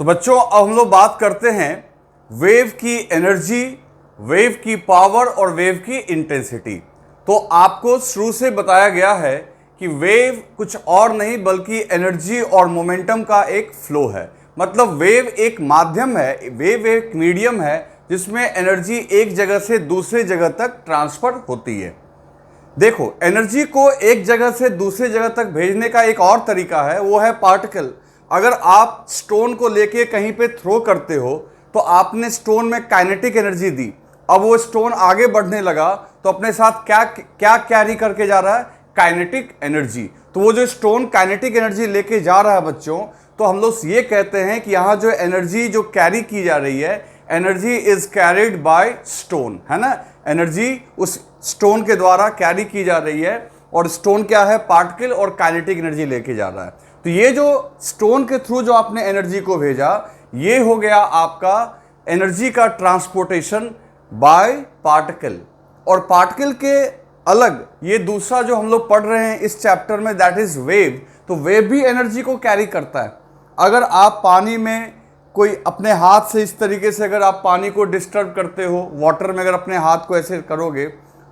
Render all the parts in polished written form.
बच्चों अब हम लोग बात करते हैं वेव की एनर्जी, वेव की पावर और वेव की इंटेंसिटी। तो आपको शुरू से बताया गया है कि वेव कुछ और नहीं बल्कि एनर्जी और मोमेंटम का एक फ्लो है। मतलब वेव एक माध्यम है, वेव एक मीडियम है जिसमें एनर्जी एक जगह से दूसरी जगह तक ट्रांसफर होती है। देखो, एनर्जी को एक जगह से दूसरी जगह तक भेजने का एक और तरीका है, वो है पार्टिकल। अगर आप स्टोन को लेके कहीं पे थ्रो करते हो तो आपने स्टोन में काइनेटिक एनर्जी दी, अब वो स्टोन आगे बढ़ने लगा तो अपने साथ क्या क्या कैरी करके जा रहा है? Kinetic energy. तो वो जो स्टोन काइनेटिक एनर्जी लेके जा रहा है बच्चों, तो हम लोग ये कहते हैं कि यहाँ जो एनर्जी जो कैरी की जा रही है, energy is carried by stone, है ना। एनर्जी उस स्टोन के द्वारा कैरी की जा रही है और स्टोन क्या है? पार्टिकल और काइनेटिक एनर्जी लेके जा रहा है। तो ये जो स्टोन के थ्रू जो आपने एनर्जी को भेजा, ये हो गया आपका एनर्जी का ट्रांसपोर्टेशन बाय पार्टिकल। और पार्टिकल के अलग ये दूसरा जो हम लोग पढ़ रहे हैं इस चैप्टर में, दैट इज वेव। तो वेव भी एनर्जी को कैरी करता है। अगर आप पानी में कोई अपने हाथ से इस तरीके से अगर आप पानी को डिस्टर्ब करते हो, वाटर में अगर अपने हाथ को ऐसे करोगे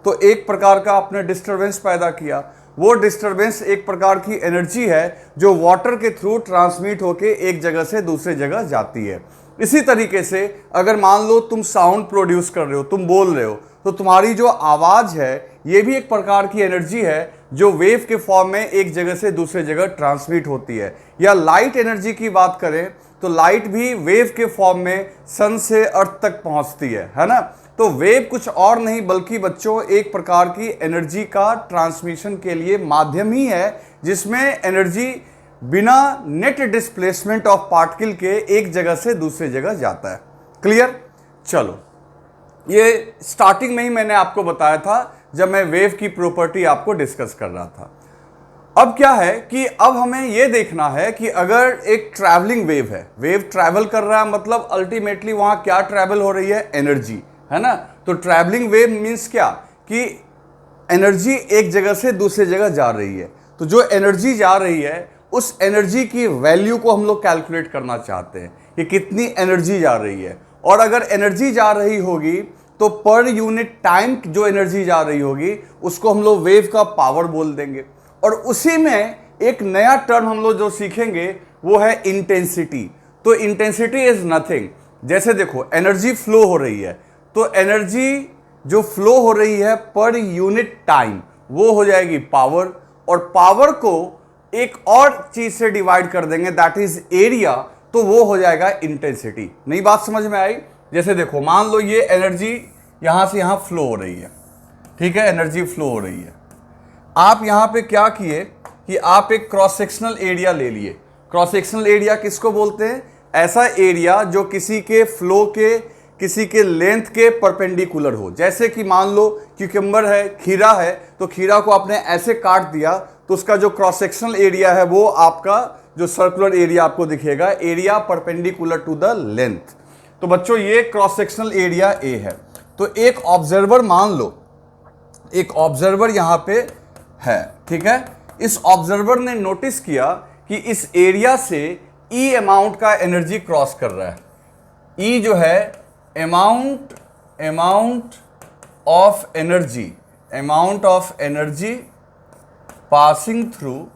तो एक प्रकार का आपने डिस्टरबेंस पैदा किया। वो डिस्टरबेंस एक प्रकार की एनर्जी है जो वाटर के थ्रू ट्रांसमिट होके एक जगह से दूसरी जगह जाती है। इसी तरीके से अगर मान लो तुम साउंड प्रोड्यूस कर रहे हो, तुम बोल रहे हो, तो तुम्हारी जो आवाज़ है ये भी एक प्रकार की एनर्जी है जो वेव के फॉर्म में एक जगह से दूसरे जगह ट्रांसमिट होती है। या लाइट एनर्जी की बात करें तो लाइट भी वेव के फॉर्म में सन से अर्थ तक पहुंचती है ना। तो वेव कुछ और नहीं बल्कि बच्चों एक प्रकार की एनर्जी का ट्रांसमिशन के लिए माध्यम ही है, जिसमें एनर्जी बिना नेट डिस्प्लेसमेंट ऑफ पार्टिकल के एक जगह से दूसरी जगह जाता है। क्लियर? चलो, ये स्टार्टिंग में ही मैंने आपको बताया था जब मैं वेव की प्रॉपर्टी आपको डिस्कस कर रहा था। अब क्या है कि अब हमें यह देखना है कि अगर एक ट्रैवलिंग वेव है, वेव ट्रैवल कर रहा है, मतलब अल्टीमेटली वहां क्या ट्रैवल हो रही है? एनर्जी, है ना। तो ट्रैवलिंग वेव मीन्स क्या कि एनर्जी एक जगह से दूसरी जगह जा रही है। तो जो एनर्जी जा रही है उस एनर्जी की वैल्यू को हम लोग कैलकुलेट करना चाहते हैं कि कितनी एनर्जी जा रही है। और अगर एनर्जी जा रही होगी तो पर यूनिट टाइम जो एनर्जी जा रही होगी उसको हम लोग वेव का पावर बोल देंगे। और उसी में एक नया टर्म हम लोग जो सीखेंगे वो है इंटेंसिटी। तो इंटेंसिटी इज नथिंग, जैसे देखो एनर्जी फ्लो हो रही है, तो एनर्जी जो फ्लो हो रही है पर यूनिट टाइम वो हो जाएगी पावर। और पावर को एक और चीज से डिवाइड कर देंगे, दैट इज एरिया, तो वो हो जाएगा इंटेंसिटी। नई बात समझ में आई? जैसे देखो, मान लो ये एनर्जी यहां से यहां फ्लो हो रही है, ठीक है, एनर्जी फ्लो हो रही है। आप यहां पे क्या किए कि आप एक क्रॉस सेक्शनल एरिया ले लिए। क्रॉस सेक्शनल एरिया किसको बोलते हैं? ऐसा एरिया जो किसी के फ्लो के, किसी के लेंथ के परपेंडिकुलर हो। जैसे कि मान लो क्यूकम्बर है, खीरा है, तो खीरा को आपने ऐसे काट दिया तो उसका जो क्रॉस सेक्शनल एरिया है वो आपका जो सर्कुलर एरिया आपको दिखेगा, area perpendicular to the length. तो बच्चों ये क्रॉस सेक्शनल एरिया ए है। तो एक ऑब्जर्वर मान लो, एक ऑब्जर्वर यहां पे है, ठीक है। इस ऑब्जर्वर ने नोटिस किया कि इस एरिया से ई अमाउंट का एनर्जी क्रॉस कर रहा है। ई जो है amount of energy, amount of energy passing through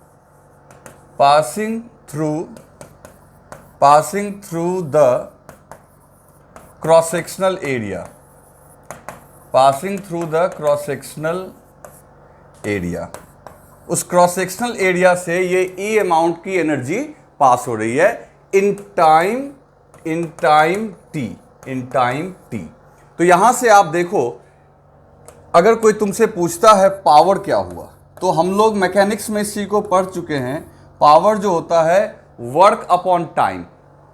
the cross sectional area, passing through the cross sectional area. उस क्रॉस सेक्शनल एरिया से ये ई अमाउंट की एनर्जी पास हो रही है इन टाइम टी। तो यहां से आप देखो, अगर कोई तुमसे पूछता है पावर क्या हुआ, तो हम लोग मैकेनिक्स में इस चीज को पढ़ चुके हैं। पावर जो होता है वर्क अपॉन टाइम,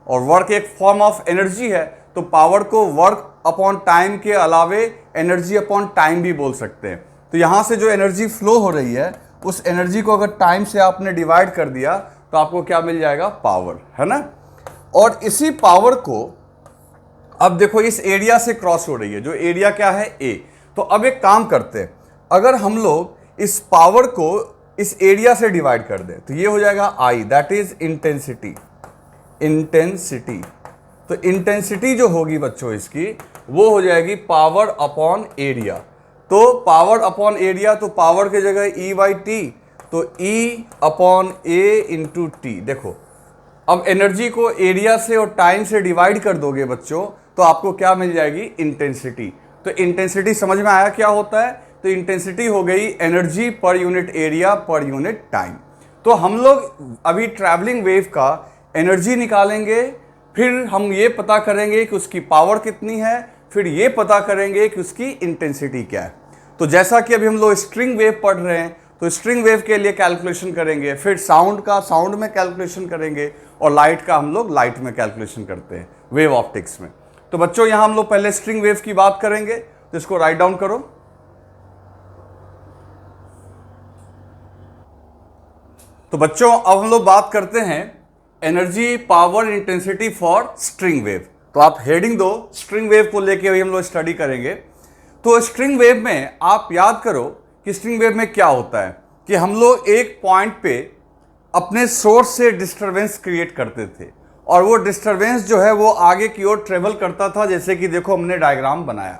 और वर्क एक फॉर्म ऑफ एनर्जी है, तो पावर को वर्क अपॉन टाइम के अलावे एनर्जी अपॉन टाइम भी बोल सकते हैं। तो यहां से जो एनर्जी फ्लो हो रही है उस एनर्जी को अगर टाइम से आपने डिवाइड कर दिया तो आपको क्या मिल जाएगा? पावर, है ना। और इसी पावर को अब देखो इस एरिया से क्रॉस हो रही है, जो एरिया क्या है? ए। तो अब एक काम करते हैं, अगर हम लोग इस पावर को इस एरिया से डिवाइड कर दें तो ये हो जाएगा आई, दैट इज इंटेंसिटी। इंटेंसिटी। तो इंटेंसिटी जो होगी बच्चों इसकी, वो हो जाएगी पावर अपॉन एरिया। तो पावर अपॉन एरिया, तो पावर की जगह ई बाई टी, तो ई अपॉन ए इंटू टी। देखो अब एनर्जी को एरिया से और टाइम से डिवाइड कर दोगे बच्चों, तो आपको क्या मिल जाएगी, इंटेंसिटी। तो इंटेंसिटी समझ में आया क्या होता है? तो इंटेंसिटी हो गई energy per unit area per unit time. तो हम लोग अभी ट्रैवलिंग वेव का एनर्जी निकालेंगे, फिर हम ये पता करेंगे कि उसकी पावर कितनी है, फिर ये पता करेंगे कि उसकी इंटेंसिटी क्या है। तो जैसा कि अभी हम लोग स्ट्रिंग वेव पढ़ रहे हैं, तो स्ट्रिंग वेव के लिए कैलकुलेशन करेंगे, फिर साउंड का साउंड में कैलकुलेशन करेंगे, और लाइट का हम लोग लाइट में कैलकुलेशन करते हैं वेव ऑप्टिक्स में। तो बच्चों यहां हम लोग पहले स्ट्रिंग वेव की बात करेंगे, तो इसको राइट डाउन करो। तो बच्चों अब हम लोग बात करते हैं energy power intensity for string wave. तो आप हेडिंग दो, स्ट्रिंग वेव को लेके अभी हम लोग स्टडी करेंगे। तो स्ट्रिंग वेव में आप याद करो कि स्ट्रिंग वेव में क्या होता है कि हम लोग एक पॉइंट पे अपने सोर्स से डिस्टरबेंस क्रिएट करते थे, और वो डिस्टरबेंस जो है वो आगे की ओर ट्रेवल करता था, जैसे कि देखो हमने डायग्राम बनाया।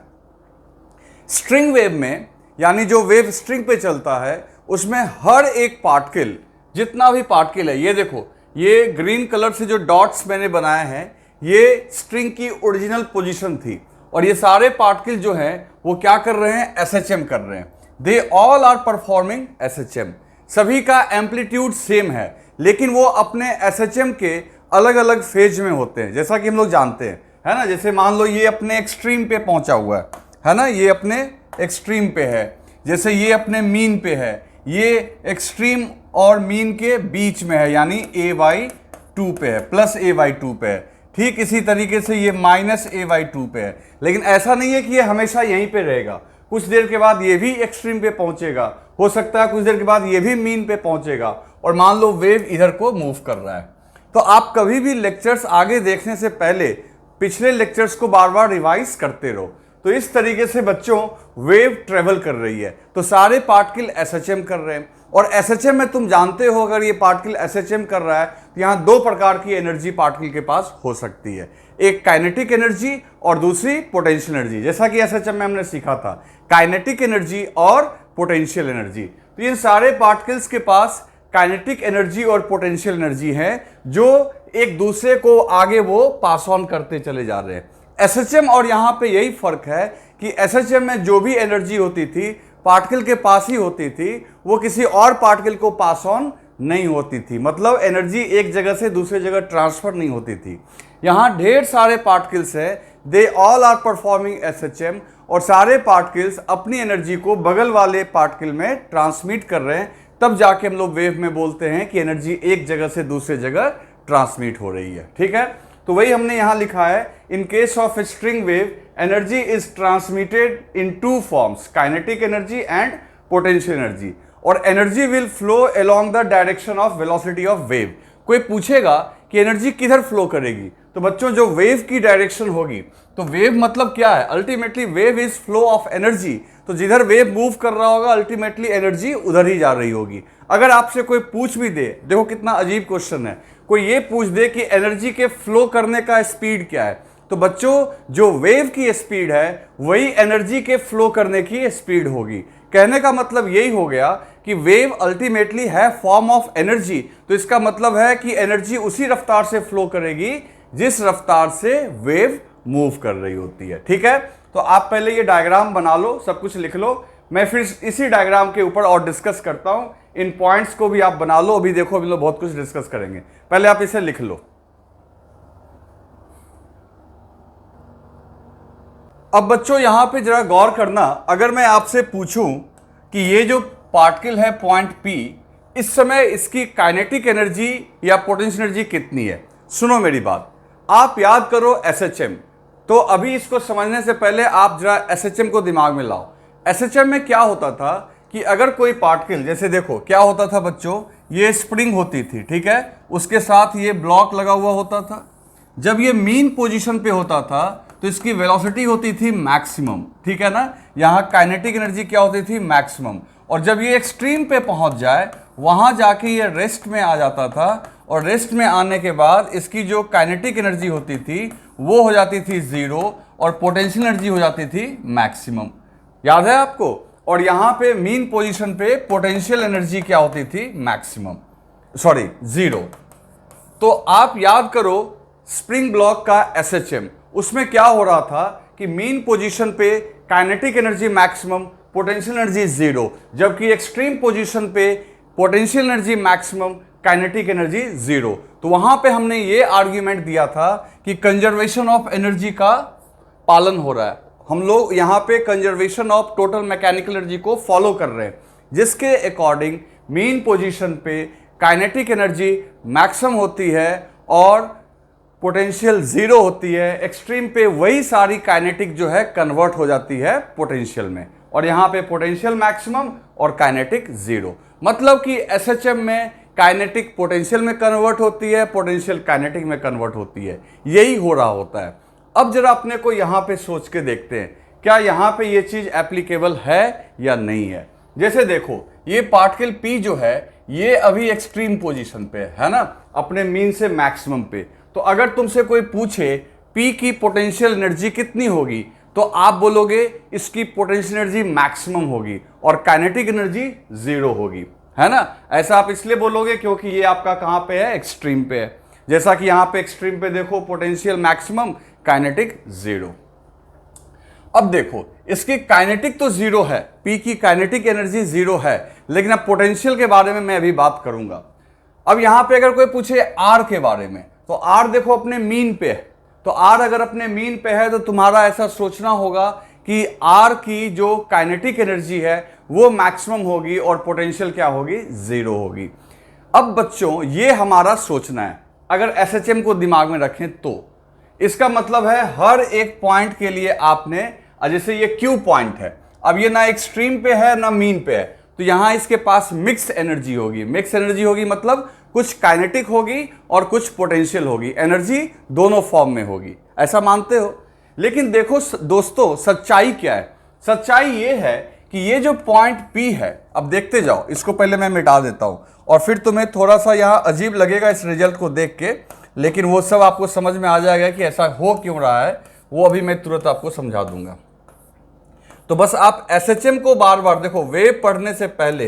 स्ट्रिंग वेव में, यानी जो वेव स्ट्रिंग पे चलता है, उसमें हर एक पार्टिकल, जितना भी पार्टिकल है, ये देखो ये ग्रीन कलर से जो डॉट्स मैंने बनाए हैं, ये स्ट्रिंग की ओरिजिनल पोजीशन थी, और ये सारे पार्टिकल जो हैं वो क्या कर रहे हैं, एसएचएम कर रहे हैं। They all are performing SHM. सभी का एम्पलीट्यूड सेम है, लेकिन वो अपने एसएचएम के अलग अलग फेज में होते हैं, जैसा कि हम लोग जानते हैं, है ना। जैसे मान लो ये अपने एक्सट्रीम पे पहुंचा हुआ है ना, ये अपने एक्सट्रीम पे है, जैसे ये अपने मीन पे है, ये एक्सट्रीम और मीन के बीच में है, यानी a/2 पे है, प्लस a/2 पे है। ठीक इसी तरीके से ये माइनस a/2 पे है। लेकिन ऐसा नहीं है कि ये हमेशा यहीं पे रहेगा, कुछ देर के बाद ये भी एक्सट्रीम पे पहुंचेगा, हो सकता है कुछ देर के बाद ये भी मीन पे पहुंचेगा, और मान लो वेव इधर को मूव कर रहा है। तो आप कभी भी लेक्चर्स आगे देखने से पहले पिछले लेक्चर्स को बार बार रिवाइज करते रहो। तो इस तरीके से बच्चों वेव ट्रेवल कर रही है, तो सारे पार्टिकल एसएचएम कर रहे हैं, और एसएचएम में तुम जानते हो अगर ये पार्टिकल एसएचएम कर रहा है तो यहां दो प्रकार की एनर्जी पार्टिकल के पास हो सकती है, एक काइनेटिक एनर्जी और दूसरी पोटेंशियल एनर्जी। जैसा कि एसएचएम में हमने सीखा था, काइनेटिक एनर्जी और पोटेंशियल एनर्जी। तो इन सारे पार्टिकल्स के पास काइनेटिक एनर्जी और पोटेंशियल एनर्जी है, जो एक दूसरे को आगे वो पास ऑन करते चले जा रहे हैं। एसएचएम और यहां पे यही फर्क है कि एसएचएम में जो भी एनर्जी होती थी पार्टिकल के पास ही होती थी, वो किसी और पार्टिकल को पास ऑन नहीं होती थी, मतलब एनर्जी एक जगह से दूसरी जगह ट्रांसफर नहीं होती थी। यहां ढेर सारे पार्टिकल्स हैं, they all are performing SHM, और सारे पार्टिकल्स अपनी एनर्जी को बगल वाले पार्टिकल में ट्रांसमिट कर रहे हैं, तब जाके हम लोग वेव में बोलते हैं कि एनर्जी एक जगह से दूसरी जगह ट्रांसमिट हो रही है। ठीक है, तो वही हमने यहां लिखा है, in case of string wave energy is transmitted in two forms, kinetic energy and potential energy, और energy will flow along the direction of velocity of wave. कोई पूछेगा कि एनर्जी किधर फ्लो करेगी, तो बच्चों जो वेव की डायरेक्शन होगी, तो वेव मतलब क्या है, ultimately wave is flow of energy. तो जिधर वेव मूव कर रहा होगा अल्टीमेटली एनर्जी उधर ही जा रही होगी। अगर आपसे कोई पूछ भी दे, देखो कितना अजीब क्वेश्चन है, कोई ये पूछ दे कि एनर्जी के फ्लो करने का स्पीड क्या है, तो बच्चों जो वेव की स्पीड है वही एनर्जी के फ्लो करने की स्पीड होगी। कहने का मतलब यही हो गया कि वेव अल्टीमेटली है फॉर्म ऑफ एनर्जी, तो इसका मतलब है कि एनर्जी उसी रफ्तार से फ्लो करेगी जिस रफ्तार से वेव मूव कर रही होती है। ठीक है, तो आप पहले ये डायग्राम बना लो, सब कुछ लिख लो, मैं फिर इसी डायग्राम के ऊपर और डिस्कस करता हूं। इन पॉइंट्स को भी आप बना लो, अभी देखो अभी लोग बहुत कुछ डिस्कस करेंगे, पहले आप इसे लिख लो। अब बच्चों यहां पे जरा गौर करना, अगर मैं आपसे पूछूं कि ये जो पार्टिकल है पॉइंट पी, इस समय इसकी काइनेटिक एनर्जी या पोटेंशियल एनर्जी कितनी है, सुनो मेरी बात, आप याद करो एसएचएम। तो अभी इसको समझने से पहले आप जरा एसएचएम को दिमाग में लाओ। एसएचएम में क्या होता था कि अगर कोई पार्टिकल, जैसे देखो क्या होता था बच्चों, ये स्प्रिंग होती थी, ठीक है, उसके साथ ये ब्लॉक लगा हुआ होता था। जब ये मीन पोजीशन पे होता था तो इसकी वेलोसिटी होती थी मैक्सिमम, ठीक है ना, यहाँ काइनेटिक एनर्जी क्या होती थी, मैक्सिमम। और जब ये एक्सट्रीम पे पहुंच जाए वहां जाके ये रेस्ट में आ जाता था, और रेस्ट में आने के बाद इसकी जो काइनेटिक एनर्जी होती थी वो हो जाती थी 0 और पोटेंशियल एनर्जी हो जाती थी मैक्सिमम। याद है आपको? और यहां पे मीन पोजीशन पे पोटेंशियल एनर्जी क्या होती थी? Maximum, sorry 0। तो आप याद करो स्प्रिंग ब्लॉक का एसएचएम, उसमें क्या हो रहा था कि मीन पोजीशन पे kinetic energy maximum, potential energy 0, जबकि एक्सट्रीम पोजीशन पे potential energy maximum, kinetic energy 0। तो वहां पे हमने ये आर्ग्यूमेंट दिया था कि कंजर्वेशन ऑफ एनर्जी का पालन हो रहा है। हम लोग यहां पे conservation of total mechanical energy को फॉलो कर रहे हैं, जिसके अकॉर्डिंग मीन पोजीशन पे काइनेटिक एनर्जी मैक्सिमम होती है और पोटेंशियल 0 होती है। एक्सट्रीम पे वही सारी काइनेटिक जो है कन्वर्ट हो जाती है पोटेंशियल में, और यहां पे पोटेंशियल मैक्सिमम और काइनेटिक 0। मतलब कि एसएचएम में काइनेटिक पोटेंशियल में कन्वर्ट होती है, पोटेंशियल काइनेटिक में कन्वर्ट होती है। यही हो रहा होता है। अब जरा अपने को यहां पे सोच के देखते हैं, क्या यहां पे ये चीज एप्लीकेबल है या नहीं है। जैसे देखो, ये पार्टिकल P जो है ये अभी एक्सट्रीम पोजीशन पे है ना, अपने मीन से मैक्सिमम पे। तो अगर तुमसे कोई पूछे P की पोटेंशियल एनर्जी कितनी होगी, तो आप बोलोगे इसकी पोटेंशियल एनर्जी मैक्सिमम होगी और काइनेटिक एनर्जी 0 होगी, है ना। ऐसा आप इसलिए बोलोगे क्योंकि ये आपका कहां पे है? एक्सट्रीम पे है। जैसा कि यहां पे एक्सट्रीम पे देखो पोटेंशियल मैक्सिमम, काइनेटिक 0। अब देखो इसकी काइनेटिक तो 0 है, P की काइनेटिक एनर्जी 0 है, लेकिन अब पोटेंशियल के बारे में मैं अभी बात करूंगा। अब यहां पे अगर कोई पूछे R के बारे में, तो R देखो अपने मीन पे है। तो R अगर अपने मीन पे है तो तुम्हारा ऐसा सोचना होगा कि R की जो काइनेटिक एनर्जी है वो मैक्सिमम होगी और पोटेंशियल क्या होगी? 0 होगी। अब बच्चों ये हमारा सोचना है। अगर एसएचएम को दिमाग में रखें तो इसका मतलब है हर एक पॉइंट के लिए आपने, जैसे ये Q पॉइंट है, अब ये ना एक्सट्रीम पे है ना मीन पे है, तो यहां इसके पास मिक्स एनर्जी होगी। मिक्स एनर्जी होगी मतलब कुछ काइनेटिक होगी और कुछ पोटेंशियल होगी, एनर्जी दोनों फॉर्म में होगी। ऐसा मानते हो? लेकिन देखो दोस्तों, सच्चाई क्या है? सच्चाई ये है कि ये जो पॉइंट P है, अब देखते जाओ, इसको पहले मैं मिटा देता हूं और फिर तुम्हें थोड़ा सा यहां अजीब लगेगा इस रिजल्ट को देख के, लेकिन वो सब आपको समझ में आ जाएगा कि ऐसा हो क्यों रहा है, वो अभी मैं तुरंत आपको समझा दूंगा। तो बस आप एसएचएम को बार बार देखो, वेव पढ़ने से पहले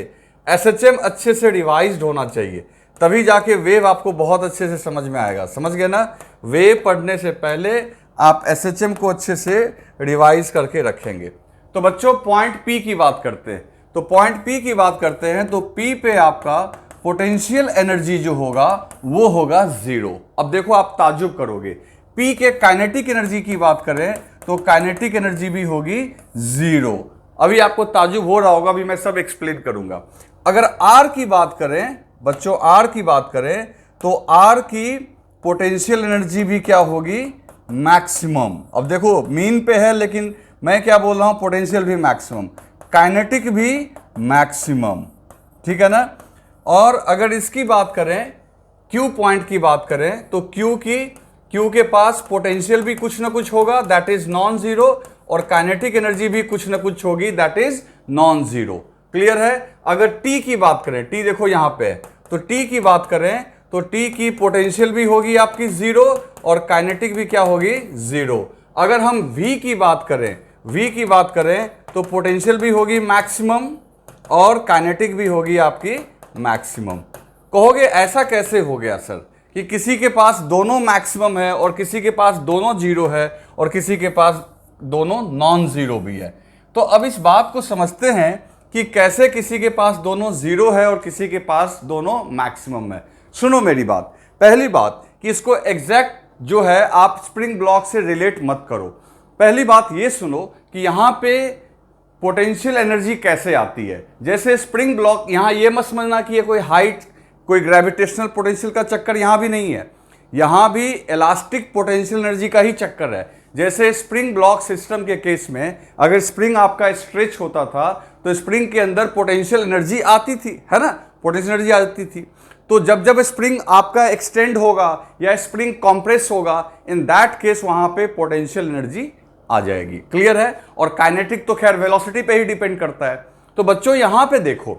एसएचएम अच्छे से रिवाइज्ड होना चाहिए, तभी जाके वेव आपको बहुत अच्छे से समझ में आएगा। समझ गए ना? वेव पढ़ने से पहले आप एसएचएम को अच्छे से रिवाइज करके रखेंगे। तो बच्चों पॉइंट P की बात करते हैं। तो पॉइंट P की बात करते हैं तो P पे आपका पोटेंशियल एनर्जी जो होगा वो होगा 0। अब देखो आप ताज्जुब करोगे, P के काइनेटिक एनर्जी की बात करें तो काइनेटिक एनर्जी भी होगी 0। अभी आपको ताज्जुब हो रहा होगा, अभी मैं सब एक्सप्लेन करूंगा। अगर R की बात करें बच्चों, R की बात करें तो R की पोटेंशियल एनर्जी भी क्या होगी? मैक्सिमम। अब देखो मीन पे है, लेकिन मैं क्या बोल रहा हूं? पोटेंशियल भी मैक्सिमम, काइनेटिक भी मैक्सिमम, ठीक है ना। और अगर इसकी बात करें, Q पॉइंट की बात करें तो Q के पास पोटेंशियल भी कुछ ना कुछ होगा, दैट इज नॉन जीरो, और काइनेटिक एनर्जी भी कुछ ना कुछ होगी, that is non zero. Clear है? अगर T की बात करें, T देखो यहां पे, तो T की बात करें तो T की पोटेंशियल भी होगी आपकी 0 और काइनेटिक भी क्या होगी? 0। अगर हम V की बात करें तो पोटेंशियल भी होगी मैक्सिमम और काइनेटिक भी होगी आपकी मैक्सिमम। कहोगे ऐसा कैसे हो गया सर कि किसी के पास दोनों मैक्सिमम है और किसी के पास दोनों 0 है और किसी के पास दोनों नॉन जीरो भी है? तो अब इस बात को समझते हैं कि कैसे किसी के पास दोनों 0 है और किसी के पास दोनों मैक्सिमम है। सुनो मेरी बात। पहली बात कि इसको एग्जैक्ट जो है आप स्प्रिंग ब्लॉक से रिलेट मत करो। पहली बात ये सुनो कि यहां पे पोटेंशियल एनर्जी कैसे आती है। जैसे स्प्रिंग ब्लॉक, यहां ये मत समझना कि ये कोई हाइट, कोई ग्रेविटेशनल पोटेंशियल का चक्कर यहां भी नहीं है, यहां भी इलास्टिक पोटेंशियल एनर्जी का ही चक्कर है। जैसे स्प्रिंग ब्लॉक सिस्टम के केस में अगर स्प्रिंग आपका स्ट्रेच होता था तो स्प्रिंग के अंदर पोटेंशियल एनर्जी आती थी, है ना, पोटेंशियल एनर्जी आती थी। तो जब जब स्प्रिंग आपका एक्सटेंड होगा या स्प्रिंग कॉम्प्रेस होगा, इन दैट केस वहां पे पोटेंशियल एनर्जी आ जाएगी। क्लियर है? और काइनेटिक तो खैर वेलोसिटी पे ही डिपेंड करता है। तो बच्चों यहां पे देखो,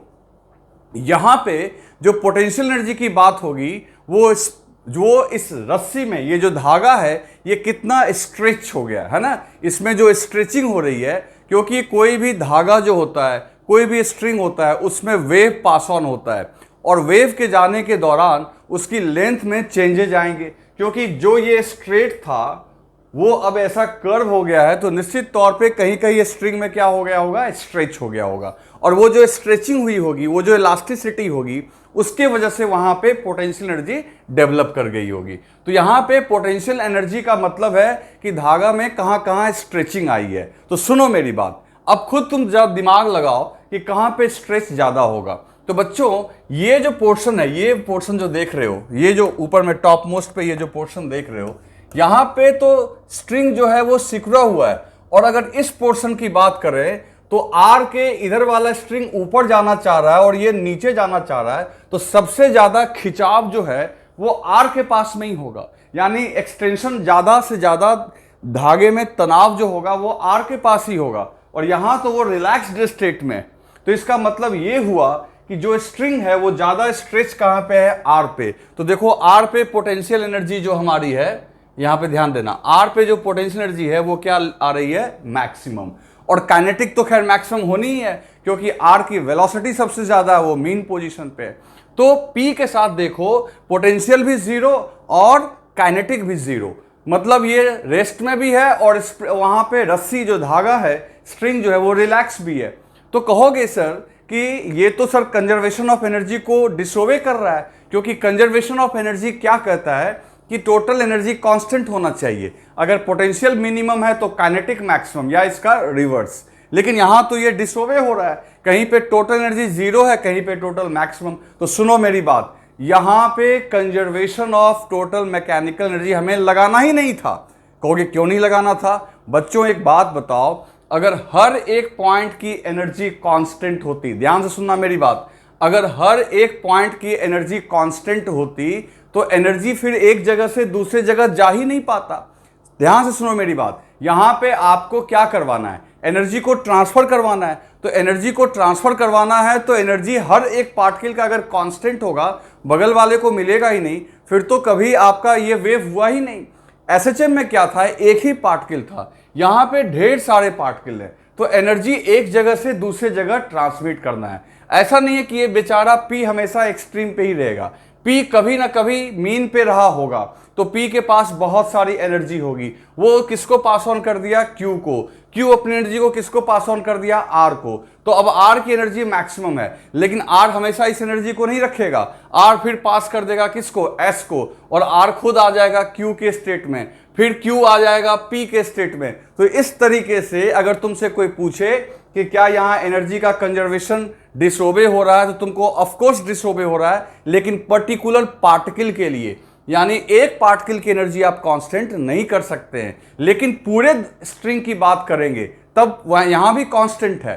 यहां पे जो पोटेंशियल एनर्जी की बात होगी जो इस रस्सी में ये जो धागा है ये कितना स्ट्रेच हो गया है ना, इसमें जो स्ट्रेचिंग हो रही है, क्योंकि कोई भी धागा जो होता है, कोई भी स्ट्रिंग होता है, उसमें वेव पास ऑन होता है और वेव के जाने के दौरान उसकी लेंथ में चेंजेज आएंगे, क्योंकि जो ये स्ट्रेट था वो अब ऐसा कर्व हो गया है, तो निश्चित तौर पे कहीं कहीं स्ट्रिंग में क्या हो गया होगा, स्ट्रेच हो गया होगा, और वो जो स्ट्रेचिंग हुई होगी, वो जो इलास्टिसिटी होगी, उसके वजह से वहां पे पोटेंशियल एनर्जी डेवलप कर गई होगी। तो यहां पे पोटेंशियल एनर्जी का मतलब है कि धागा में कहां कहां स्ट्रेचिंग आई है। तो सुनो मेरी बात, अब खुद तुम जब दिमाग लगाओ कि कहां पे स्ट्रेच ज्यादा होगा। तो बच्चों ये जो पोर्शन है, ये पोर्शन जो देख रहे हो, ये जो ऊपर में टॉप मोस्ट पे ये जो पोर्शन देख रहे हो, यहां पे तो स्ट्रिंग जो है वो सिकुड़ा हुआ है, और अगर इस पोर्शन की बात करें तो आर के इधर वाला स्ट्रिंग ऊपर जाना चाह रहा है और ये नीचे जाना चाह रहा है, तो सबसे ज्यादा खिंचाव जो है वो आर के पास में ही होगा, यानी एक्सटेंशन ज्यादा से ज्यादा धागे में तनाव जो होगा वो आर के पास ही होगा, और यहां तो वो रिलैक्स्ड स्टेट में। तो इसका मतलब ये हुआ कि जो स्ट्रिंग है वो ज्यादा स्ट्रेच कहां पे है, आर पे। तो देखो आर पे पोटेंशियल एनर्जी जो हमारी है, यहां पे ध्यान देना, आर पे जो पोटेंशियल एनर्जी है वो क्या आ रही है, मैक्सिमम। और काइनेटिक तो खैर मैक्सिमम होनी ही है, क्योंकि आर की वेलोसिटी सबसे ज्यादा है, वो मीन पोजीशन पे है। तो पी के साथ देखो पोटेंशियल भी जीरो और काइनेटिक भी जीरो, मतलब ये रेस्ट में भी है और वहां पे रस्सी जो धागा है, स्ट्रिंग जो है वो रिलैक्स भी है। तो कहोगे सर कि ये तो सर कंजर्वेशन ऑफ एनर्जी को डिसोवे कर रहा है, क्योंकि कंजर्वेशन ऑफ एनर्जी क्या कहता है कि टोटल एनर्जी कांस्टेंट होना चाहिए। अगर पोटेंशियल मिनिमम है तो काइनेटिक मैक्सिमम, या इसका रिवर्स। लेकिन यहां तो ये डिसोवे हो रहा है, कहीं पे टोटल एनर्जी जीरो है, कहीं पे टोटल मैक्सिमम। तो सुनो मेरी बात, यहां पे conservation of total mechanical energy हमें लगाना ही नहीं था। कहोगे क्यों नहीं लगाना था? बच्चों एक बात बताओ, अगर हर एक पॉइंट की एनर्जी कांस्टेंट होती, ध्यान से सुनना मेरी बात, अगर हर एक पॉइंट की एनर्जी कांस्टेंट होती तो एनर्जी फिर एक जगह से दूसरी जगह जा ही नहीं पाता। ध्यान से सुनो मेरी बात, यहां पे आपको क्या करवाना है, एनर्जी को ट्रांसफर करवाना है। तो एनर्जी को ट्रांसफर करवाना है तो एनर्जी हर एक पार्टिकल का अगर कांस्टेंट होगा, बगल वाले को मिलेगा ही नहीं, फिर तो कभी आपका ये वेव हुआ ही नहीं। एसएचएम में क्या था, एक ही पार्टिकल था, यहां पे ढेर सारे पार्टिकल है, तो एनर्जी एक जगह से दूसरे जगह ट्रांसमिट करना है। ऐसा नहीं है कि ये बेचारा पी हमेशा एक्सट्रीम पे ही रहेगा, पी कभी ना कभी मीन पे रहा होगा, तो पी के पास बहुत सारी एनर्जी होगी, वो किसको पास ऑन कर दिया, क्यू को, क्यू अपनी एनर्जी को किसको पास ऑन कर दिया, आर को। तो अब आर की एनर्जी मैक्सिमम है, लेकिन आर हमेशा इस एनर्जी को नहीं रखेगा, आर फिर पास कर देगा किसको, एस को, और आर खुद आ जाएगा क्यू के स्टेट में, फिर क्यू आ जाएगा पी के स्टेट में। तो इस तरीके से अगर तुमसे कोई पूछे कि क्या यहां एनर्जी का कंजर्वेशन डिसोबे हो रहा है, तो तुमको ऑफकोर्स डिसोबे हो रहा है, लेकिन पर्टिकुलर पार्टिकल के लिए, यानी एक पार्टिकल की एनर्जी आप कांस्टेंट नहीं कर सकते हैं। लेकिन पूरे स्ट्रिंग की बात करेंगे तब यहां भी कांस्टेंट है।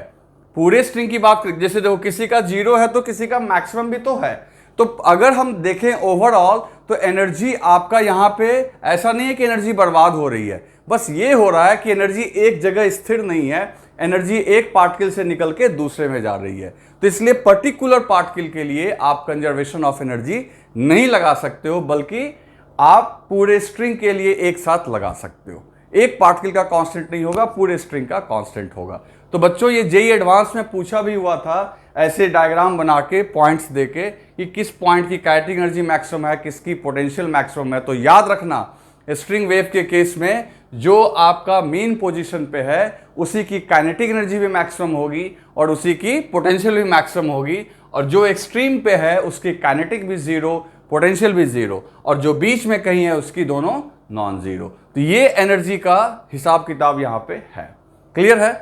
पूरे स्ट्रिंग की बात करें, जैसे देखो किसी का जीरो है तो किसी का मैक्सिमम भी तो है। तो अगर हम देखें ओवरऑल तो एनर्जी आपका यहां पे ऐसा नहीं है कि एनर्जी बर्बाद हो रही है, बस ये हो रहा है कि एनर्जी एक जगह स्थिर नहीं है, एनर्जी एक पार्टिकल से निकल के दूसरे में जा रही है। तो इसलिए पर्टिकुलर पार्टिकल के लिए आप कंजर्वेशन ऑफ एनर्जी नहीं लगा सकते हो, बल्कि आप पूरे स्ट्रिंग के लिए एक साथ लगा सकते हो। एक पार्टिकल का कांस्टेंट नहीं होगा, पूरे स्ट्रिंग का कांस्टेंट होगा। तो बच्चों ये जेईई एडवांस में पूछा भी हुआ था, ऐसे डायग्राम बना के पॉइंट्स देके कि किस पॉइंट की काइनेटिक एनर्जी मैक्सिमम है, किसकी पोटेंशियल मैक्सिमम है। तो याद रखना, स्ट्रिंग वेव के केस में जो आपका मेन पोजीशन पे है उसी की काइनेटिक एनर्जी भी मैक्सिमम होगी और उसी की पोटेंशियल भी मैक्सिमम होगी, और जो एक्सट्रीम पे है उसकी काइनेटिक भी जीरो, पोटेंशियल भी जीरो, और जो बीच में कहीं है उसकी दोनों नॉन जीरो। तो ये एनर्जी का हिसाब किताब यहां पे है। क्लियर है?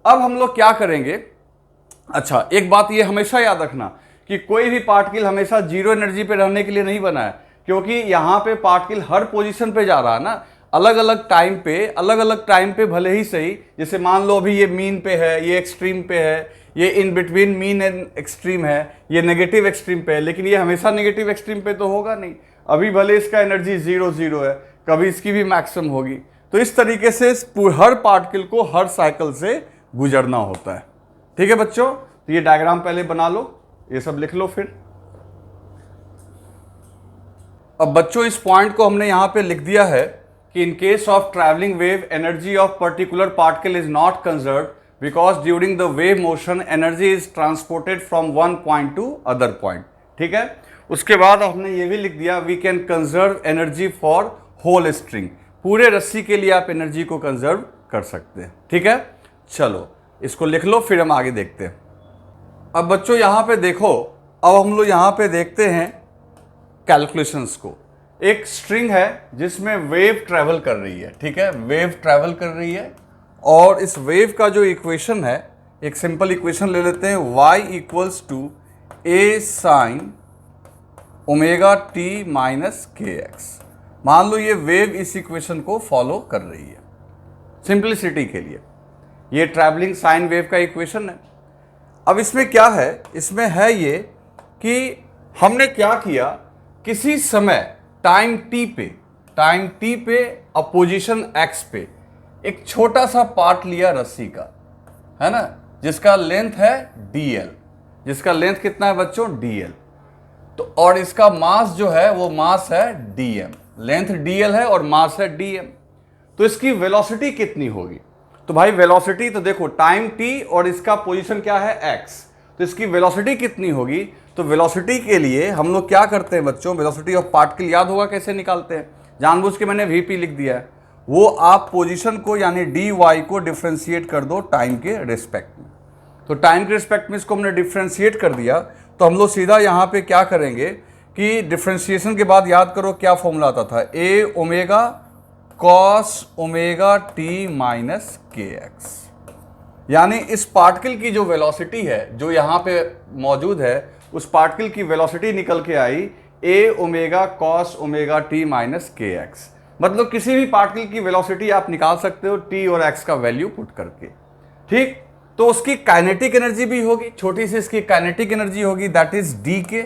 अब हम लोग क्या करेंगे, अच्छा एक बात ये हमेशा याद रखना कि कोई भी पार्टिकल हमेशा जीरो एनर्जी पे रहने के लिए नहीं बना है, क्योंकि यहां पे पार्टिकल हर पोजीशन पे जा रहा है ना, अलग अलग टाइम पे भले ही सही, जैसे मान लो अभी ये मीन पे है, ये एक्सट्रीम पे है, ये in between mean and extreme है, ये नेगेटिव एक्सट्रीम पे है, लेकिन ये हमेशा नेगेटिव एक्सट्रीम पे तो होगा नहीं। अभी भले इसका एनर्जी 0 है, कभी इसकी भी मैक्सिमम होगी। तो इस तरीके से हर पार्टिकल को हर साइकिल से गुजरना होता है। ठीक है बच्चों, तो ये डायग्राम पहले बना लो, ये सब लिख लो फिर। अब बच्चों इस पॉइंट को हमने यहाँ पे लिख दिया है कि in case of travelling wave energy of particular particle is not conserve because during the wave motion energy is transported from one point to other point. ठीक है, उसके बाद हमने ये भी लिख दिया we can conserve energy for whole string, पूरे रस्सी के लिए आप एनर्जी को कंजर्व कर सकते हैं। ठीक है, चलो इसको लिख लो, फिर हम आगे देखते हैं। अब बच्चों यहाँ पे देखो, अब हम लोग यहाँ पे देखते हैं कैलकुलेशंस को। एक स्ट्रिंग है जिसमें वेव ट्रैवल कर रही है। ठीक है, वेव ट्रैवल कर रही है और इस वेव का जो इक्वेशन है, एक सिंपल इक्वेशन ले लेते हैं, y equals to a sine omega T minus के एक्स। मान लो ये वेव इस इक्वेशन को फॉलो कर रही है, सिंपलिसिटी के लिए ये ट्रैवलिंग साइन वेव का इक्वेशन है। अब इसमें क्या है, इसमें है ये कि हमने क्या किया, किसी समय टाइम टी पे अपोजिशन एक्स पे एक छोटा सा पार्ट लिया रस्सी का, है ना, जिसका लेंथ है dl, जिसका लेंथ कितना है बच्चों dl। तो और इसका मास जो है वो मास है dm, लेंथ dl है और मास है dm। तो इसकी वेलोसिटी कितनी होगी, तो भाई वेलोसिटी तो देखो टाइम t और इसका पोजीशन क्या है x, तो इसकी वेलोसिटी कितनी होगी। तो वेलोसिटी के लिए हम लोग क्या करते हैं बच्चों, वेलोसिटी ऑफ पार्टिकल याद होगा कैसे निकालते हैं, जानबूझ के मैंने vp लिख दिया है, वो आप पोजीशन को यानी dy को डिफ्रेंशिएट कर दो टाइम के रिस्पेक्ट में। तो टाइम के रिस्पेक्ट में इसको हमने डिफ्रेंशिएट कर दिया, तो हम लोग सीधा यहाँ पे क्या करेंगे कि डिफ्रेंशिएशन के बाद याद करो क्या फॉर्मूला आता था, a omega cos omega T minus के एक्स। यानी इस पार्टिकल की जो वेलोसिटी है जो यहाँ पे मौजूद है, उस पार्टिकल की वेलोसिटी निकल के आई a omega cos omega T minus के एक्स। मतलब किसी भी पार्टिकल की वेलोसिटी आप निकाल सकते हो t और x का वैल्यू पुट करके। ठीक, तो उसकी काइनेटिक एनर्जी भी होगी, छोटी सी इसकी काइनेटिक एनर्जी होगी, दैट इज डी।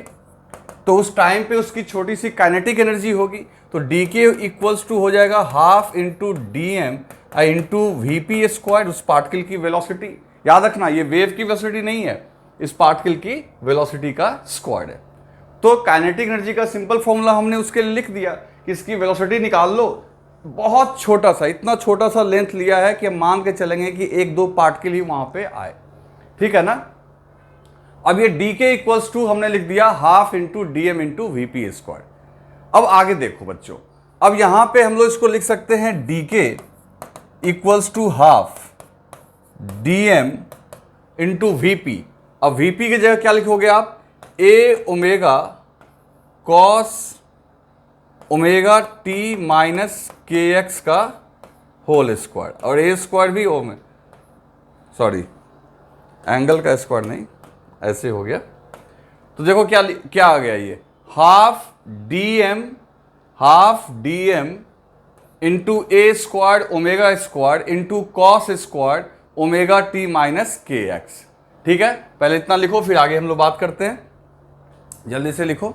तो उस टाइम पे उसकी छोटी सी काइनेटिक एनर्जी होगी, तो डी के इक्वल्स टू हो जाएगा half into D M into we p square, उस पार्टिकल की वेलोसिटी। याद रखना ये वेव की वेलोसिटी नहीं है, इस पार्टिकल की वेलोसिटी का स्क्वायर है। तो काइनेटिक एनर्जी का सिंपल फॉर्मूला हमने उसके लिए लिख दिया कि इसकी वेलोसिटी निकाल लो। बहुत छोटा सा, इतना छोटा सा लेंथ लिया है कि हम मान के चलेंगे कि एक दो पार्टिकल ही वहां पे आए। ठीक है ना। अब ये डी के इक्वल्स टू हमने लिख दिया half into D M into we p square. अब आगे देखो बच्चों, अब यहां पे हम लोग इसको लिख सकते हैं D K equals to half D M into we P. अब वी पी की जगह क्या लिखोगे आप, A omega cos omega T minus के एक्स का होल स्क्वायर, और ए स्क्वायर भी सॉरी एंगल का स्क्वायर नहीं, ऐसे हो गया। तो देखो क्या आ गया, ये half D M into A square omega square into cos square omega T minus के एक्स। ठीक है, पहले इतना लिखो फिर आगे हम लोग बात करते हैं, जल्दी से लिखो।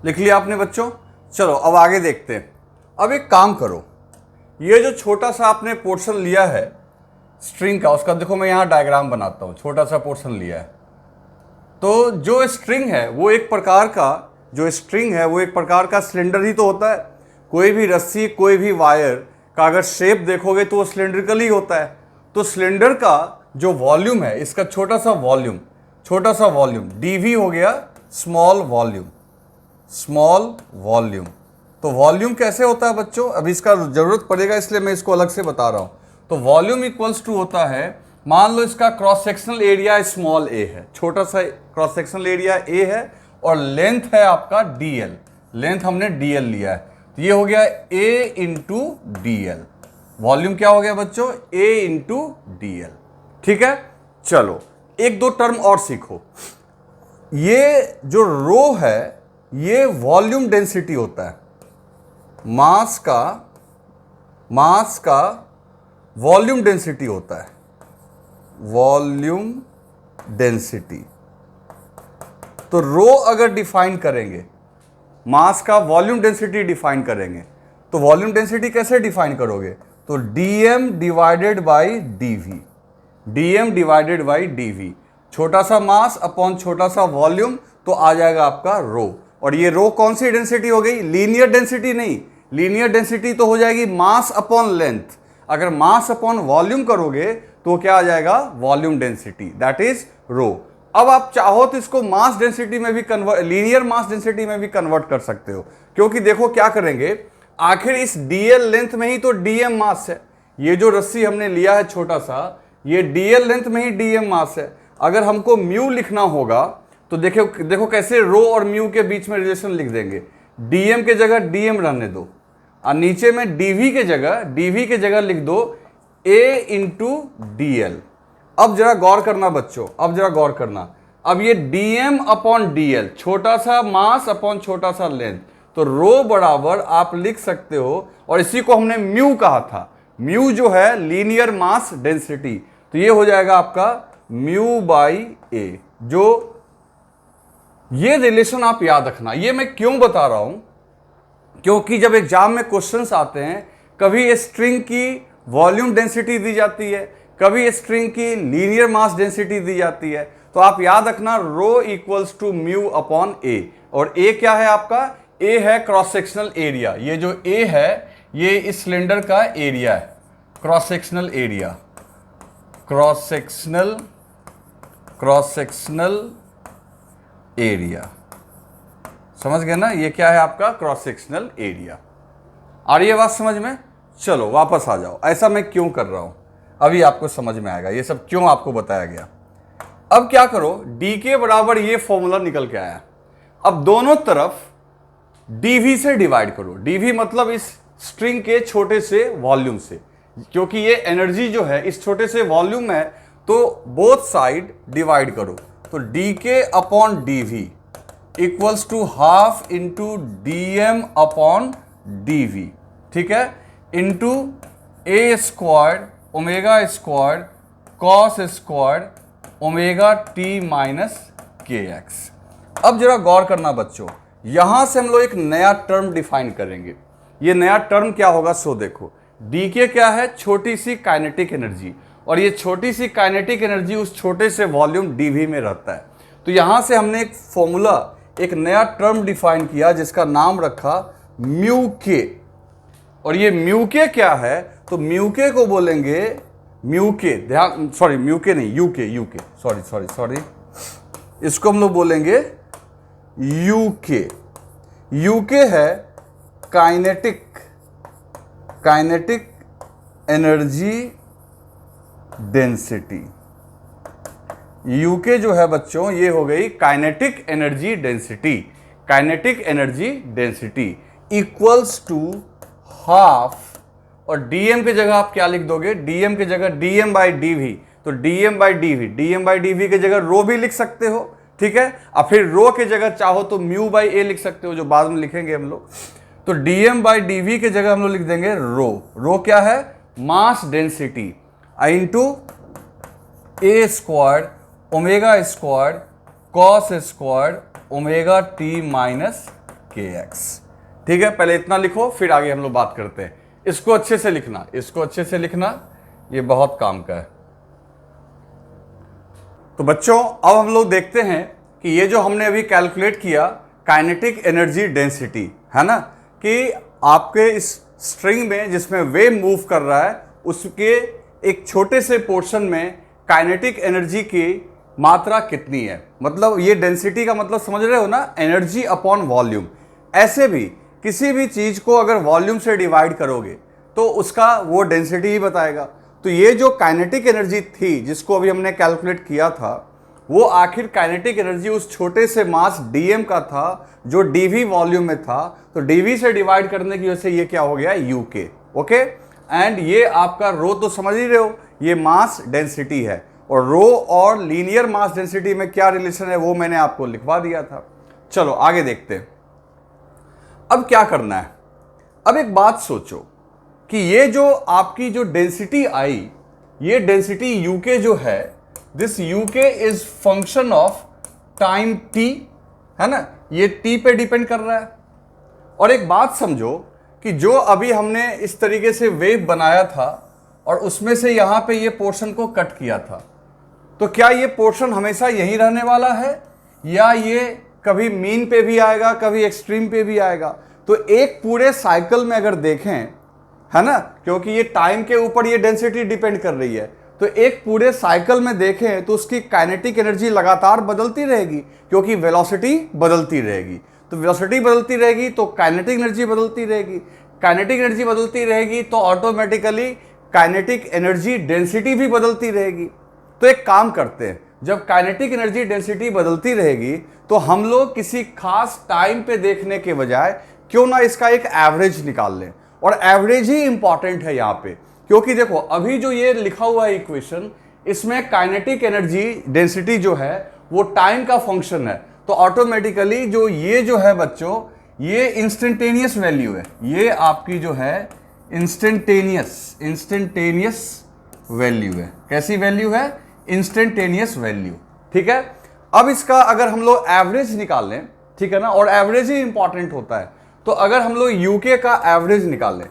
लिख लिया आपने बच्चों, चलो अब आगे देखते हैं। अब एक काम करो, ये जो छोटा सा आपने पोर्शन लिया है स्ट्रिंग का, उसका देखो मैं यहां डायग्राम बनाता हूं, छोटा सा पोर्शन लिया है। तो जो स्ट्रिंग है वो एक प्रकार का, जो स्ट्रिंग है वो एक प्रकार का सिलेंडर ही तो होता है। कोई भी रस्सी कोई भी वायर का अगर शेप देखोगे तो वो सिलेंड्रिकल ही होता है। तो सिलेंडर का जो वॉल्यूम है, इसका छोटा सा वॉल्यूम डीवी हो गया स्मॉल वॉल्यूम। तो वॉल्यूम कैसे होता है बच्चों, अभी इसका जरूरत पड़ेगा इसलिए मैं इसको अलग से बता रहा हूं। तो वॉल्यूम इक्वल्स टू होता है, मान लो इसका क्रॉस सेक्शनल एरिया स्मॉल ए है, छोटा सा क्रॉस सेक्शनल एरिया ए है और लेंथ है आपका dl, लेंथ हमने dl लिया है, तो ये हो गया a इंटू dl। वॉल्यूम क्या हो गया बच्चों, a इंटू dl। ठीक है, चलो एक दो टर्म और सीखो। ये जो रो है ये वॉल्यूम डेंसिटी होता है, मास का वॉल्यूम डेंसिटी होता है, वॉल्यूम डेंसिटी। तो रो अगर डिफाइन करेंगे, मास का वॉल्यूम डेंसिटी डिफाइन करेंगे, तो वॉल्यूम डेंसिटी कैसे डिफाइन करोगे, तो dm डिवाइडेड बाई dv, छोटा सा मास अपॉन छोटा सा वॉल्यूम, तो आ जाएगा आपका रो। और ये रो कौन सी डेंसिटी हो गई? लीनियर डेंसिटी नहीं, लीनियर डेंसिटी तो हो जाएगी मास अपॉन लेंथ। अगर मास अपॉन वॉल्यूम करोगे तो क्या आ जाएगा? वॉल्यूम डेंसिटी, दैट इज रो। अब आप चाहो तो इसको मास डेंसिटी में भी कन्वर्ट, लीनियर मास डेंसिटी में भी कन्वर्ट कर सकते हो, क्योंकि देखो क्या करेंगे, आखिर इस dl लेंथ में ही तो dm मास है। ये जो रस्सी हमने लिया है छोटा सा, ये dl लेंथ में ही dm मास है। अगर हमको म्यू लिखना होगा तो देखो कैसे रो और म्यू के बीच में रिलेशन लिख देंगे। dm के जगह dm रहने दो, और नीचे में dv के जगह लिख दो a इंटू dl। अब जरा गौर करना बच्चों, अब जरा गौर करना। अब ये dm अपॉन dl, छोटा सा मास अपॉन छोटा सा लेंथ, तो रो बराबर आप लिख सकते हो, और इसी को हमने म्यू कहा था। म्यू जो है लीनियर मास डेंसिटी, तो ये हो जाएगा आपका म्यू बाई ए। जो ये रिलेशन आप याद रखना। ये मैं क्यों बता रहा हूं? क्योंकि जब एग्जाम में क्वेश्चंस आते हैं, कभी स्ट्रिंग की वॉल्यूम डेंसिटी दी जाती है, कभी स्ट्रिंग की लीनियर मास डेंसिटी दी जाती है, तो आप याद रखना रो इक्वल्स टू म्यू अपॉन ए। और ए क्या है आपका? ए है क्रॉस सेक्शनल एरिया। ये जो ए है ये इस सिलेंडर का एरिया है, cross sectional area, cross sectional area. समझ गए ना? ये क्या है आपका? Cross sectional area. आ रही है बात समझ में? चलो वापस आ जाओ। ऐसा मैं क्यों कर रहा हूं अभी आपको समझ में आएगा, ये सब क्यों आपको बताया गया। अब क्या करो, डी के बराबर ये फॉर्मूला निकल के आया। अब दोनों तरफ डीवी से डिवाइड करो। डीवी मतलब इस स्ट्रिंग के छोटे से वॉल्यूम से, क्योंकि ये एनर्जी जो है इस छोटे से वॉल्यूम में है, तो बोथ साइड डिवाइड करो। तो D K upon DV equals to half into D M upon DV, ठीक है, into A square omega square cos square omega T minus के एक्स। अब जरा गौर करना बच्चों, यहां से हम लोग एक नया टर्म डिफाइन करेंगे। ये नया टर्म क्या होगा? सो देखो, डी के क्या है? छोटी सी काइनेटिक एनर्जी, और ये छोटी सी काइनेटिक एनर्जी उस छोटे से वॉल्यूम डीवी में रहता है। तो यहां से हमने एक फॉर्मूला, एक नया टर्म डिफाइन किया जिसका नाम रखा म्यू के। और ये म्यू के क्या है? तो म्यू के को बोलेंगे, म्यू के, ध्यान, सॉरी म्यू के नहीं, यू के, सॉरी, इसको हम लोग बोलेंगे यू के। यू के है काइनेटिक एनर्जी डेंसिटी। यूके जो है बच्चों ये हो गई kinetic energy density. Kinetic energy density equals to half, और डीएम के जगह आप क्या लिख दोगे? डीएम के जगह डीएम बाई डीवी, तो डीएम बाई डीवी के जगह रो भी लिख सकते हो, ठीक है। अब फिर रो के जगह चाहो तो म्यू बाई ए लिख सकते हो, जो बाद में लिखेंगे हम लोग। तो डीएम बाई डीवी के जगह हम लोग लिख देंगे रो क्या है? Mass density into A square omega square cos square omega T minus के एक्स, ठीक है। पहले इतना लिखो, फिर आगे हम लोग बात करते हैं। इसको अच्छे से लिखना, ये बहुत काम का है। तो बच्चों अब हम लोग देखते हैं कि ये जो हमने अभी कैलकुलेट किया काइनेटिक एनर्जी डेंसिटी, है ना, कि आपके इस स्ट्रिंग में जिसमें वेव मूव कर रहा है उसके एक छोटे से पोर्शन में काइनेटिक एनर्जी की मात्रा कितनी है। मतलब ये डेंसिटी का मतलब समझ रहे हो ना, एनर्जी अपॉन वॉल्यूम। ऐसे भी किसी भी चीज को अगर वॉल्यूम से डिवाइड करोगे तो उसका वो डेंसिटी ही बताएगा। तो ये जो काइनेटिक एनर्जी थी जिसको अभी हमने कैलकुलेट किया था, वो आखिर काइनेटिक एनर्जी उस छोटे से मास डीएम का था जो डीवी वॉल्यूम में था। तो डीवी से डिवाइड करने की वजह से ये क्या हो गया? UK, okay. एंड ये आपका रो तो समझ ही रहे हो, ये मास डेंसिटी है। और रो और लीनियर मास डेंसिटी में क्या रिलेशन है वो मैंने आपको लिखवा दिया था। चलो आगे देखते हैं। अब क्या करना है? अब एक बात सोचो कि ये जो आपकी जो डेंसिटी आई, ये डेंसिटी यूके जो है, this UK is function of time T, है ना, ये टी पे डिपेंड कर रहा है। और एक बात समझो कि जो अभी हमने इस तरीके से वेव बनाया था और उसमें से यहां पे ये पोर्शन को कट किया था, तो क्या ये पोर्शन हमेशा यहीं रहने वाला है या ये कभी मीन पे भी आएगा, कभी एक्सट्रीम पे भी आएगा। तो एक पूरे साइकिल में अगर देखें, है ना, क्योंकि ये टाइम के ऊपर ये डेंसिटी डिपेंड कर रही है, तो एक पूरे साइकिल में देखें तो उसकी काइनेटिक एनर्जी लगातार बदलती रहेगी, क्योंकि वेलोसिटी बदलती रहेगी। तो वेलोसिटी बदलती रहेगी तो काइनेटिक एनर्जी बदलती रहेगी, काइनेटिक एनर्जी बदलती रहेगी तो ऑटोमेटिकली काइनेटिक एनर्जी डेंसिटी भी बदलती रहेगी। तो एक काम करते हैं, जब काइनेटिक एनर्जी डेंसिटी बदलती रहेगी तो हम लोग किसी खास टाइम पे देखने के बजाय क्यों ना इसका एक एवरेज निकाल लें। और एवरेज ही इंपॉर्टेंट है यहाँ पे, क्योंकि देखो अभी जो ये लिखा हुआ है इक्वेशन, इसमें काइनेटिक एनर्जी डेंसिटी जो है वो टाइम का फंक्शन है। तो ऑटोमेटिकली जो है बच्चों, ये इंस्टेंटेनियस वैल्यू है, ये आपकी जो है इंस्टेंटेनियस वैल्यू है। कैसी वैल्यू है? Instantaneous value. ठीक है, अब इसका अगर हम लोग एवरेज निकाल लें, ठीक है ना, और एवरेज ही इंपॉर्टेंट होता है, तो अगर हम लोग यूके का एवरेज निकाल लें,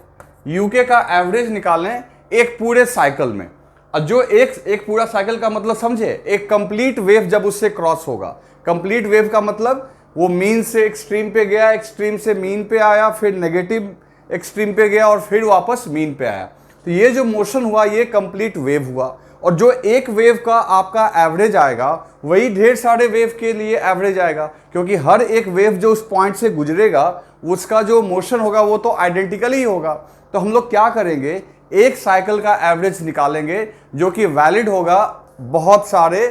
यूके का एवरेज निकालें एक पूरे साइकिल में, जो एक पूरा साइकिल का मतलब समझे, एक कंप्लीट वेव जब उससे क्रॉस होगा। कंप्लीट वेव का मतलब वो मीन से एक्सट्रीम पे गया, एक्सट्रीम से मीन पे आया, फिर नेगेटिव एक्सट्रीम पे गया और फिर वापस मीन पे आया। तो ये जो मोशन हुआ ये कंप्लीट वेव हुआ। और जो एक वेव का आपका एवरेज आएगा वही ढेर सारे वेव के लिए एवरेज आएगा, क्योंकि हर एक वेव जो उस पॉइंट से गुजरेगा उसका जो मोशन होगा वो तो आइडेंटिकल ही होगा। तो हम लोग क्या करेंगे, एक साइकिल का एवरेज निकालेंगे जो कि वैलिड होगा बहुत सारे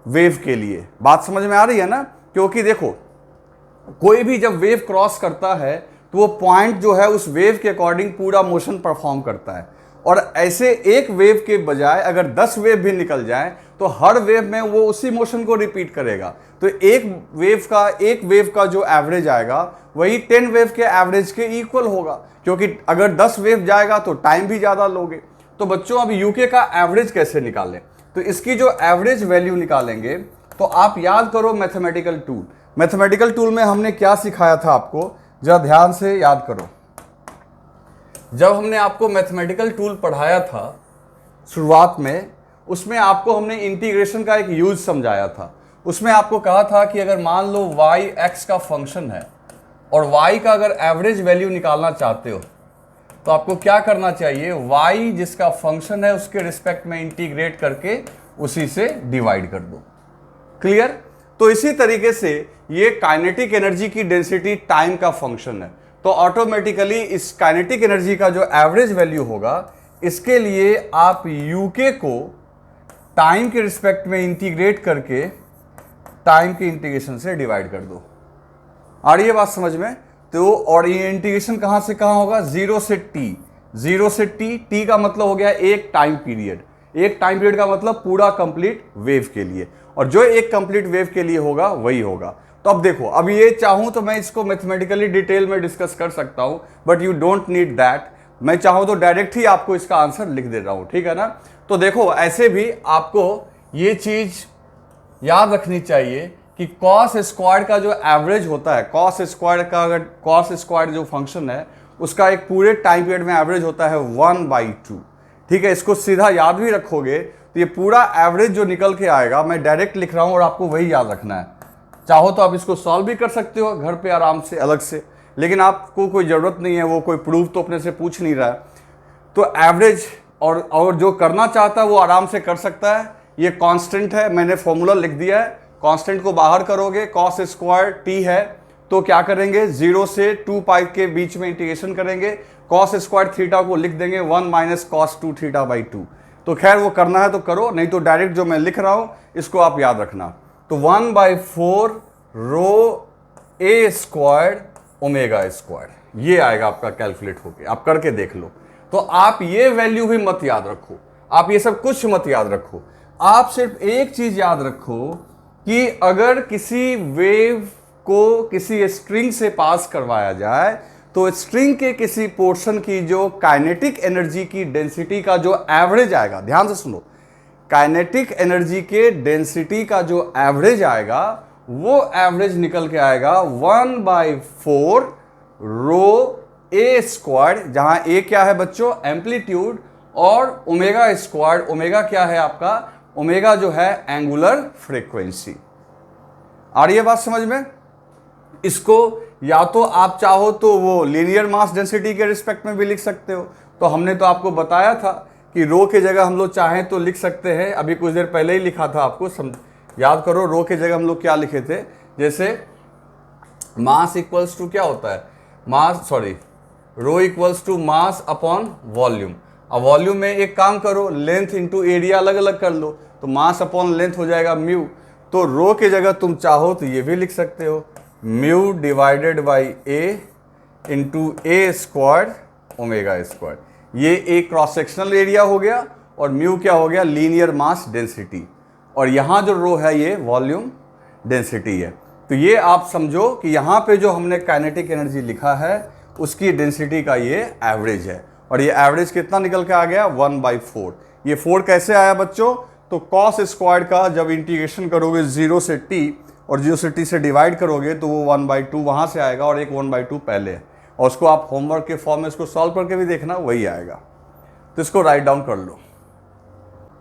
वेव के लिए। बात समझ में आ रही है ना? क्योंकि देखो कोई भी जब वेव क्रॉस करता है तो वो पॉइंट जो है उस वेव के अकॉर्डिंग पूरा मोशन परफॉर्म करता है। और ऐसे एक वेव के बजाय अगर 10 वेव भी निकल जाएं तो हर वेव में वो उसी मोशन को रिपीट करेगा। तो एक वेव का जो एवरेज आएगा वही 10 वेव के एवरेज के इक्वल होगा, क्योंकि अगर 10 वेव जाएगा तो टाइम भी ज़्यादा लोगे। तो बच्चों अब यूके का एवरेज कैसे निकालें? तो इसकी जो एवरेज वैल्यू निकालेंगे तो आप याद करो मैथमेटिकल टूल। मैथमेटिकल टूल में हमने क्या सिखाया था आपको, जरा ध्यान से याद करो। जब हमने आपको मैथमेटिकल टूल पढ़ाया था शुरुआत में, उसमें आपको हमने इंटीग्रेशन का एक यूज समझाया था। उसमें आपको कहा था कि अगर मान लो y x का फंक्शन है और y का अगर एवरेज वैल्यू निकालना चाहते हो तो आपको क्या करना चाहिए, y जिसका फंक्शन है उसके रिस्पेक्ट में इंटीग्रेट करके उसी से डिवाइड कर दो। क्लियर? तो इसी तरीके से ये काइनेटिक एनर्जी की डेंसिटी टाइम का फंक्शन है, तो ऑटोमेटिकली इस काइनेटिक एनर्जी का जो एवरेज वैल्यू होगा इसके लिए आप यूके को टाइम के रिस्पेक्ट में इंटीग्रेट करके टाइम के इंटीग्रेशन से डिवाइड कर दो। आ रही है बात समझ में? तो और ये इंटीग्रेशन कहां से कहां होगा, 0 से t। t का मतलब हो गया एक टाइम पीरियड। एक टाइम पीरियड का मतलब पूरा कंप्लीट वेव के लिए, और जो एक कंप्लीट वेव के लिए होगा वही होगा। तो अब देखो, अब ये चाहूं तो मैं इसको मैथमेटिकली डिटेल में डिस्कस कर सकता हूं, but you don't need that. मैं चाहूं तो डायरेक्ट ही आपको इसका आंसर लिख दे रहा हूं, ठीक है ना? तो देखो ऐसे भी आपको ये चीज याद रखनी चाहिए कि कॉस स्क्वायर का जो एवरेज होता है, कॉस स्क्वायर का अगर कॉस स्क्वायर जो फंक्शन है उसका एक पूरे टाइम पीरियड में एवरेज होता है 1/2। ठीक है, इसको सीधा याद भी रखोगे तो ये पूरा एवरेज जो निकल के आएगा, मैं डायरेक्ट लिख रहा हूं और आपको वही याद रखना है। चाहो तो आप इसको सॉल्व भी कर सकते हो घर पे आराम से अलग से, लेकिन आपको कोई ज़रूरत नहीं है, वो कोई प्रूफ तो अपने से पूछ नहीं रहा है। तो एवरेज और जो करना चाहता है वो आराम से कर सकता है। ये कांस्टेंट है, मैंने फॉर्मूला लिख दिया है। कांस्टेंट को बाहर करोगे, कॉस स्क्वायर टी है तो क्या करेंगे, 0 से 2 पाई के बीच में इंटीग्रेशन करेंगे। कॉस स्क्वायर थीटा को लिख देंगे 1 माइनस कॉस 2 थीटा बाई 2। तो खैर वो करना है तो करो, नहीं तो डायरेक्ट जो मैं लिख रहा हूं इसको आप याद रखना। तो 1/4 रो ए स्क्वायर्ड ओमेगा स्क्वायर्ड ये आएगा आपका कैलकुलेट होके। आप करके देख लो। तो आप ये वैल्यू भी मत याद रखो, आप ये सब कुछ मत याद रखो। आप सिर्फ एक चीज याद रखो कि अगर किसी वेव को किसी स्ट्रिंग से पास करवाया जाए तो स्ट्रिंग के किसी पोर्शन की जो काइनेटिक एनर्जी की डेंसिटी का जो एवरेज आएगा, ध्यान से सुनो, काइनेटिक एनर्जी के डेंसिटी का जो एवरेज आएगा वो एवरेज निकल के आएगा 1/4 रो ए स्क्वायर्ड, जहां ए क्या है बच्चों, एम्पलीट्यूड, और ओमेगा स्क्वायर्ड, ओमेगा क्या है आपका, ओमेगा जो है एंगुलर फ्रीक्वेंसी। आ रही है बात समझ में? इसको या तो आप चाहो तो वो लीनियर मास डेंसिटी के रिस्पेक्ट में भी लिख सकते हो। तो हमने तो आपको बताया था कि रो के जगह हम लोग चाहें तो लिख सकते हैं, अभी कुछ देर पहले ही लिखा था आपको, याद करो रो के जगह हम लोग क्या लिखे थे। जैसे मास इक्वल्स टू क्या होता है, rho equals to mass upon volume. अब वॉल्यूम में एक काम करो, लेंथ इंटू एरिया अलग अलग कर लो, तो मास अपॉन लेंथ हो जाएगा म्यू। तो रो के जगह तुम चाहो तो ये भी लिख सकते हो, mu divided by A into A square omega square. ये एक क्रॉस सेक्शनल एरिया हो गया और म्यू क्या हो गया, लीनियर मास डेंसिटी। और यहाँ जो रो है ये वॉल्यूम डेंसिटी है। तो ये आप समझो कि यहाँ पे जो हमने काइनेटिक एनर्जी लिखा है उसकी डेंसिटी का ये एवरेज है। और ये एवरेज कितना निकल के आ गया, 1/4। ये 4 कैसे आया बच्चों, तो कॉस स्क्वायर का जब इंटीग्रेशन करोगे 0 से t और 0 से t से डिवाइड करोगे तो वो 1/2 वहाँ से आएगा और एक 1/2 पहले है। और उसको आप होमवर्क के फॉर्म में इसको सॉल्व करके भी देखना, वही आएगा। तो इसको राइट डाउन कर लो।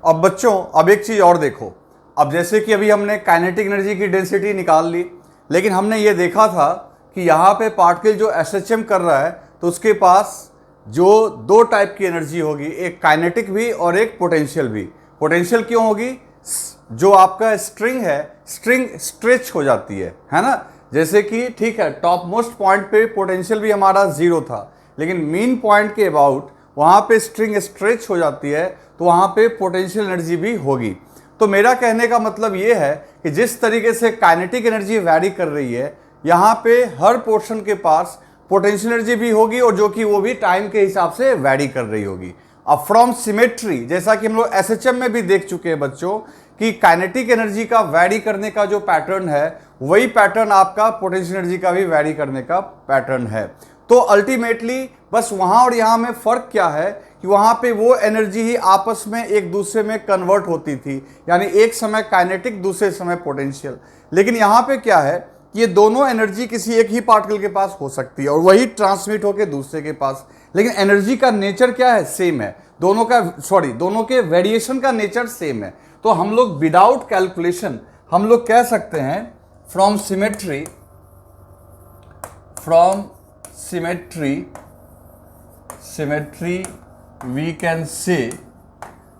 अब बच्चों अब एक चीज़ और देखो, अब जैसे कि अभी हमने काइनेटिक एनर्जी की डेंसिटी निकाल ली, लेकिन हमने ये देखा था कि यहाँ पे पार्टिकल जो SHM कर रहा है तो उसके पास जो 2 टाइप की एनर्जी होगी, एक काइनेटिक भी और एक पोटेंशियल भी। पोटेंशियल क्यों होगी, जो आपका स्ट्रिंग है, स्ट्रिंग स्ट्रेच हो जाती है ना। जैसे कि ठीक है टॉप मोस्ट पॉइंट पे पोटेंशियल भी हमारा 0 था, लेकिन मीन पॉइंट के अबाउट वहाँ पे स्ट्रिंग स्ट्रेच हो जाती है तो वहाँ पे पोटेंशियल एनर्जी भी होगी। तो मेरा कहने का मतलब ये है कि जिस तरीके से काइनेटिक एनर्जी वैरी कर रही है, यहाँ पे हर पोर्शन के पास पोटेंशियल एनर्जी भी होगी और जो कि वो भी टाइम के हिसाब से वैरी कर रही होगी। अब फ्रॉम सिमेट्री, जैसा कि हम लोग SHM में भी देख चुके हैं बच्चों कि काइनेटिक एनर्जी का वैरी करने का जो पैटर्न है वही पैटर्न आपका पोटेंशियल एनर्जी का भी वैरी करने का पैटर्न है। तो अल्टीमेटली बस वहाँ और यहाँ में फ़र्क क्या है कि वहाँ पे वो एनर्जी ही आपस में एक दूसरे में कन्वर्ट होती थी, यानी एक समय काइनेटिक दूसरे समय पोटेंशियल। लेकिन यहाँ पे क्या है, ये दोनों एनर्जी किसी एक ही पार्टिकल के पास हो सकती है और वही ट्रांसमिट होकर दूसरे के पास, लेकिन एनर्जी का नेचर क्या है, सेम है। दोनों के वेरिएशन का नेचर सेम है। तो हम लोग विदाउट कैलकुलेशन हम लोग कह सकते हैं from symmetry we can say,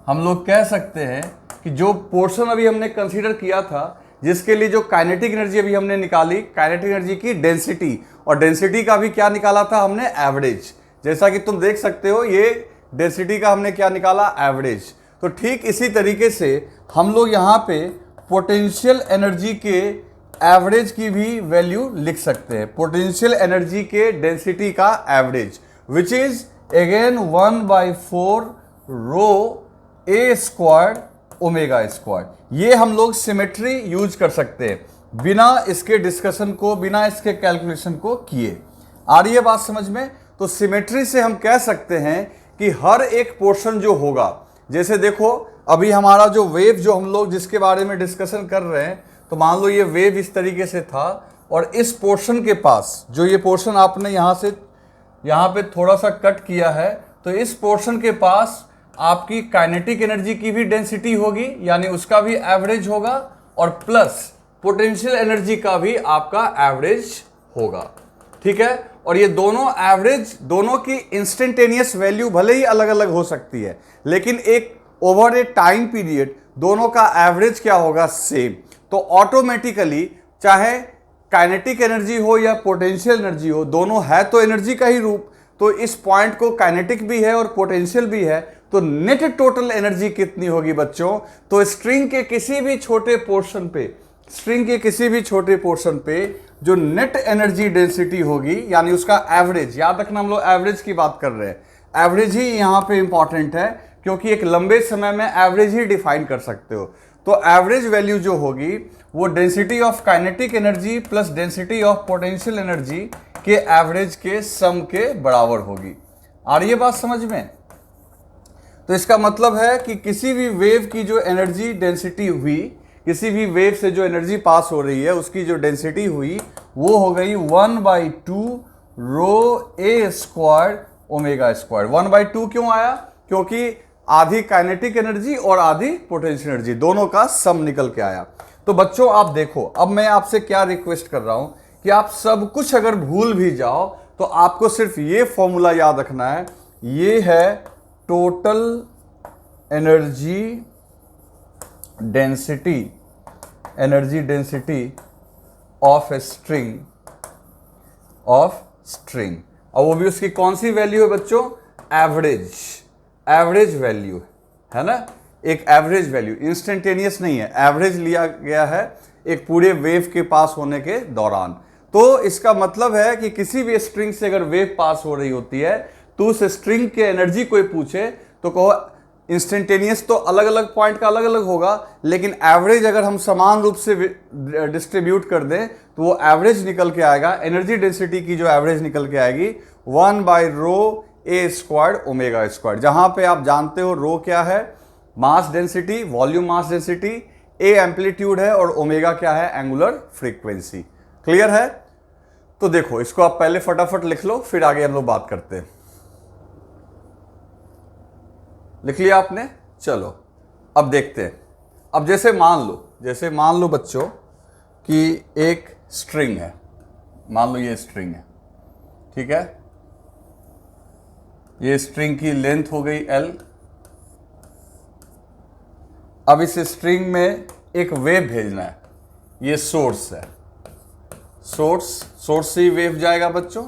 हम लोग कह सकते हैं कि जो पोर्शन अभी हमने कंसीडर किया था, जिसके लिए जो काइनेटिक एनर्जी अभी हमने निकाली, काइनेटिक एनर्जी की डेंसिटी, और डेंसिटी का भी क्या निकाला था हमने, एवरेज। जैसा कि तुम देख सकते हो ये डेंसिटी का हमने क्या निकाला, एवरेज। तो ठीक इसी तरीके से हम लोग यहाँ पे पोटेंशियल एनर्जी के एवरेज की भी वैल्यू लिख सकते हैं, पोटेंशियल एनर्जी के डेंसिटी का average, which is again 1/4 rho A square omega square. ये हम लोग सिमेट्री यूज कर सकते हैं बिना इसके डिस्कशन को, बिना इसके कैलकुलेशन को किए। आ रही है बात समझ में। तो सिमेट्री से हम कह सकते हैं कि हर एक पोर्शन जो होगा, जैसे देखो अभी हमारा जो वेव जो हम लोग जिसके बारे में डिस्कशन कर रहे हैं, तो मान लो ये वेव इस तरीके से था और इस पोर्शन के पास जो ये पोर्शन आपने यहाँ से यहाँ पे थोड़ा सा कट किया है, तो इस पोर्शन के पास आपकी काइनेटिक एनर्जी की भी डेंसिटी होगी, यानी उसका भी एवरेज होगा, और प्लस पोटेंशियल एनर्जी का भी आपका एवरेज होगा। ठीक है। और ये दोनों एवरेज, दोनों की इंस्टेंटेनियस वैल्यू भले ही अलग अलग हो सकती है, लेकिन एक ओवर ए टाइम पीरियड दोनों का एवरेज क्या होगा, सेम। तो ऑटोमेटिकली चाहे काइनेटिक एनर्जी हो या पोटेंशियल एनर्जी हो, दोनों है तो एनर्जी का ही रूप। तो इस पॉइंट को काइनेटिक भी है और पोटेंशियल भी है, तो नेट टोटल एनर्जी कितनी होगी बच्चों, तो स्ट्रिंग के किसी भी छोटे पोर्शन पे जो नेट एनर्जी डेंसिटी होगी, यानी उसका एवरेज, याद रखना हम लोग एवरेज की बात कर रहे हैं, एवरेज ही यहाँ पे इंपॉर्टेंट है, क्योंकि एक लंबे समय में एवरेज ही डिफाइन कर सकते हो। तो एवरेज वैल्यू जो होगी वो density of kinetic energy plus density of potential energy के एवरेज के सम के बराबर होगी। आ रही है बात समझ में। तो इसका मतलब है कि किसी भी वेव की जो एनर्जी डेंसिटी हुई, किसी भी वेव से जो एनर्जी पास हो रही है उसकी जो डेंसिटी हुई वो हो गई 1/2 रो ए स्क्वायर ओमेगा स्क्वायर। 1/2 क्यों आया, क्योंकि आधी काइनेटिक एनर्जी और आधी पोटेंशियल एनर्जी दोनों का सम निकल के आया। तो बच्चों आप देखो, अब मैं आपसे क्या रिक्वेस्ट कर रहा हूं कि आप सब कुछ अगर भूल भी जाओ तो आपको सिर्फ ये फॉर्मूला याद रखना है, ये है total energy density of a string और वो भी उसकी कौन सी वैल्यू है बच्चों? एवरेज वैल्यू है ना, एक एवरेज वैल्यू, इंस्टेंटेनियस नहीं है, एवरेज लिया गया है एक पूरे वेव के पास होने के दौरान। तो इसका मतलब है कि किसी भी स्ट्रिंग से अगर वेव पास हो रही होती है तो उस स्ट्रिंग के एनर्जी कोई पूछे तो कहो इंस्टेंटेनियस तो अलग अलग पॉइंट का अलग अलग होगा, लेकिन एवरेज अगर हम समान रूप से डिस्ट्रीब्यूट कर दें तो वो एवरेज निकल के आएगा। एनर्जी डेंसिटी की जो एवरेज निकल के आएगी 1/ρ A² ओमेगा², जहां पे आप जानते हो रो क्या है? Mass density, volume mass density, A amplitude है और ओमेगा क्या है? Angular frequency. क्लियर है? तो देखो इसको आप पहले फटाफट लिख लो, फिर आगे हम लोग बात करते हैं। लिख लिया आपने? चलो अब देखते हैं। अब जैसे मान लो बच्चों कि एक स्ट्रिंग है, मान लो ये स्ट्रिंग है, ठीक है, ये स्ट्रिंग की लेंथ हो गई L। अब इस स्ट्रिंग में एक वेव भेजना है, ये सोर्स है, सोर्स से ही वेव जाएगा बच्चों,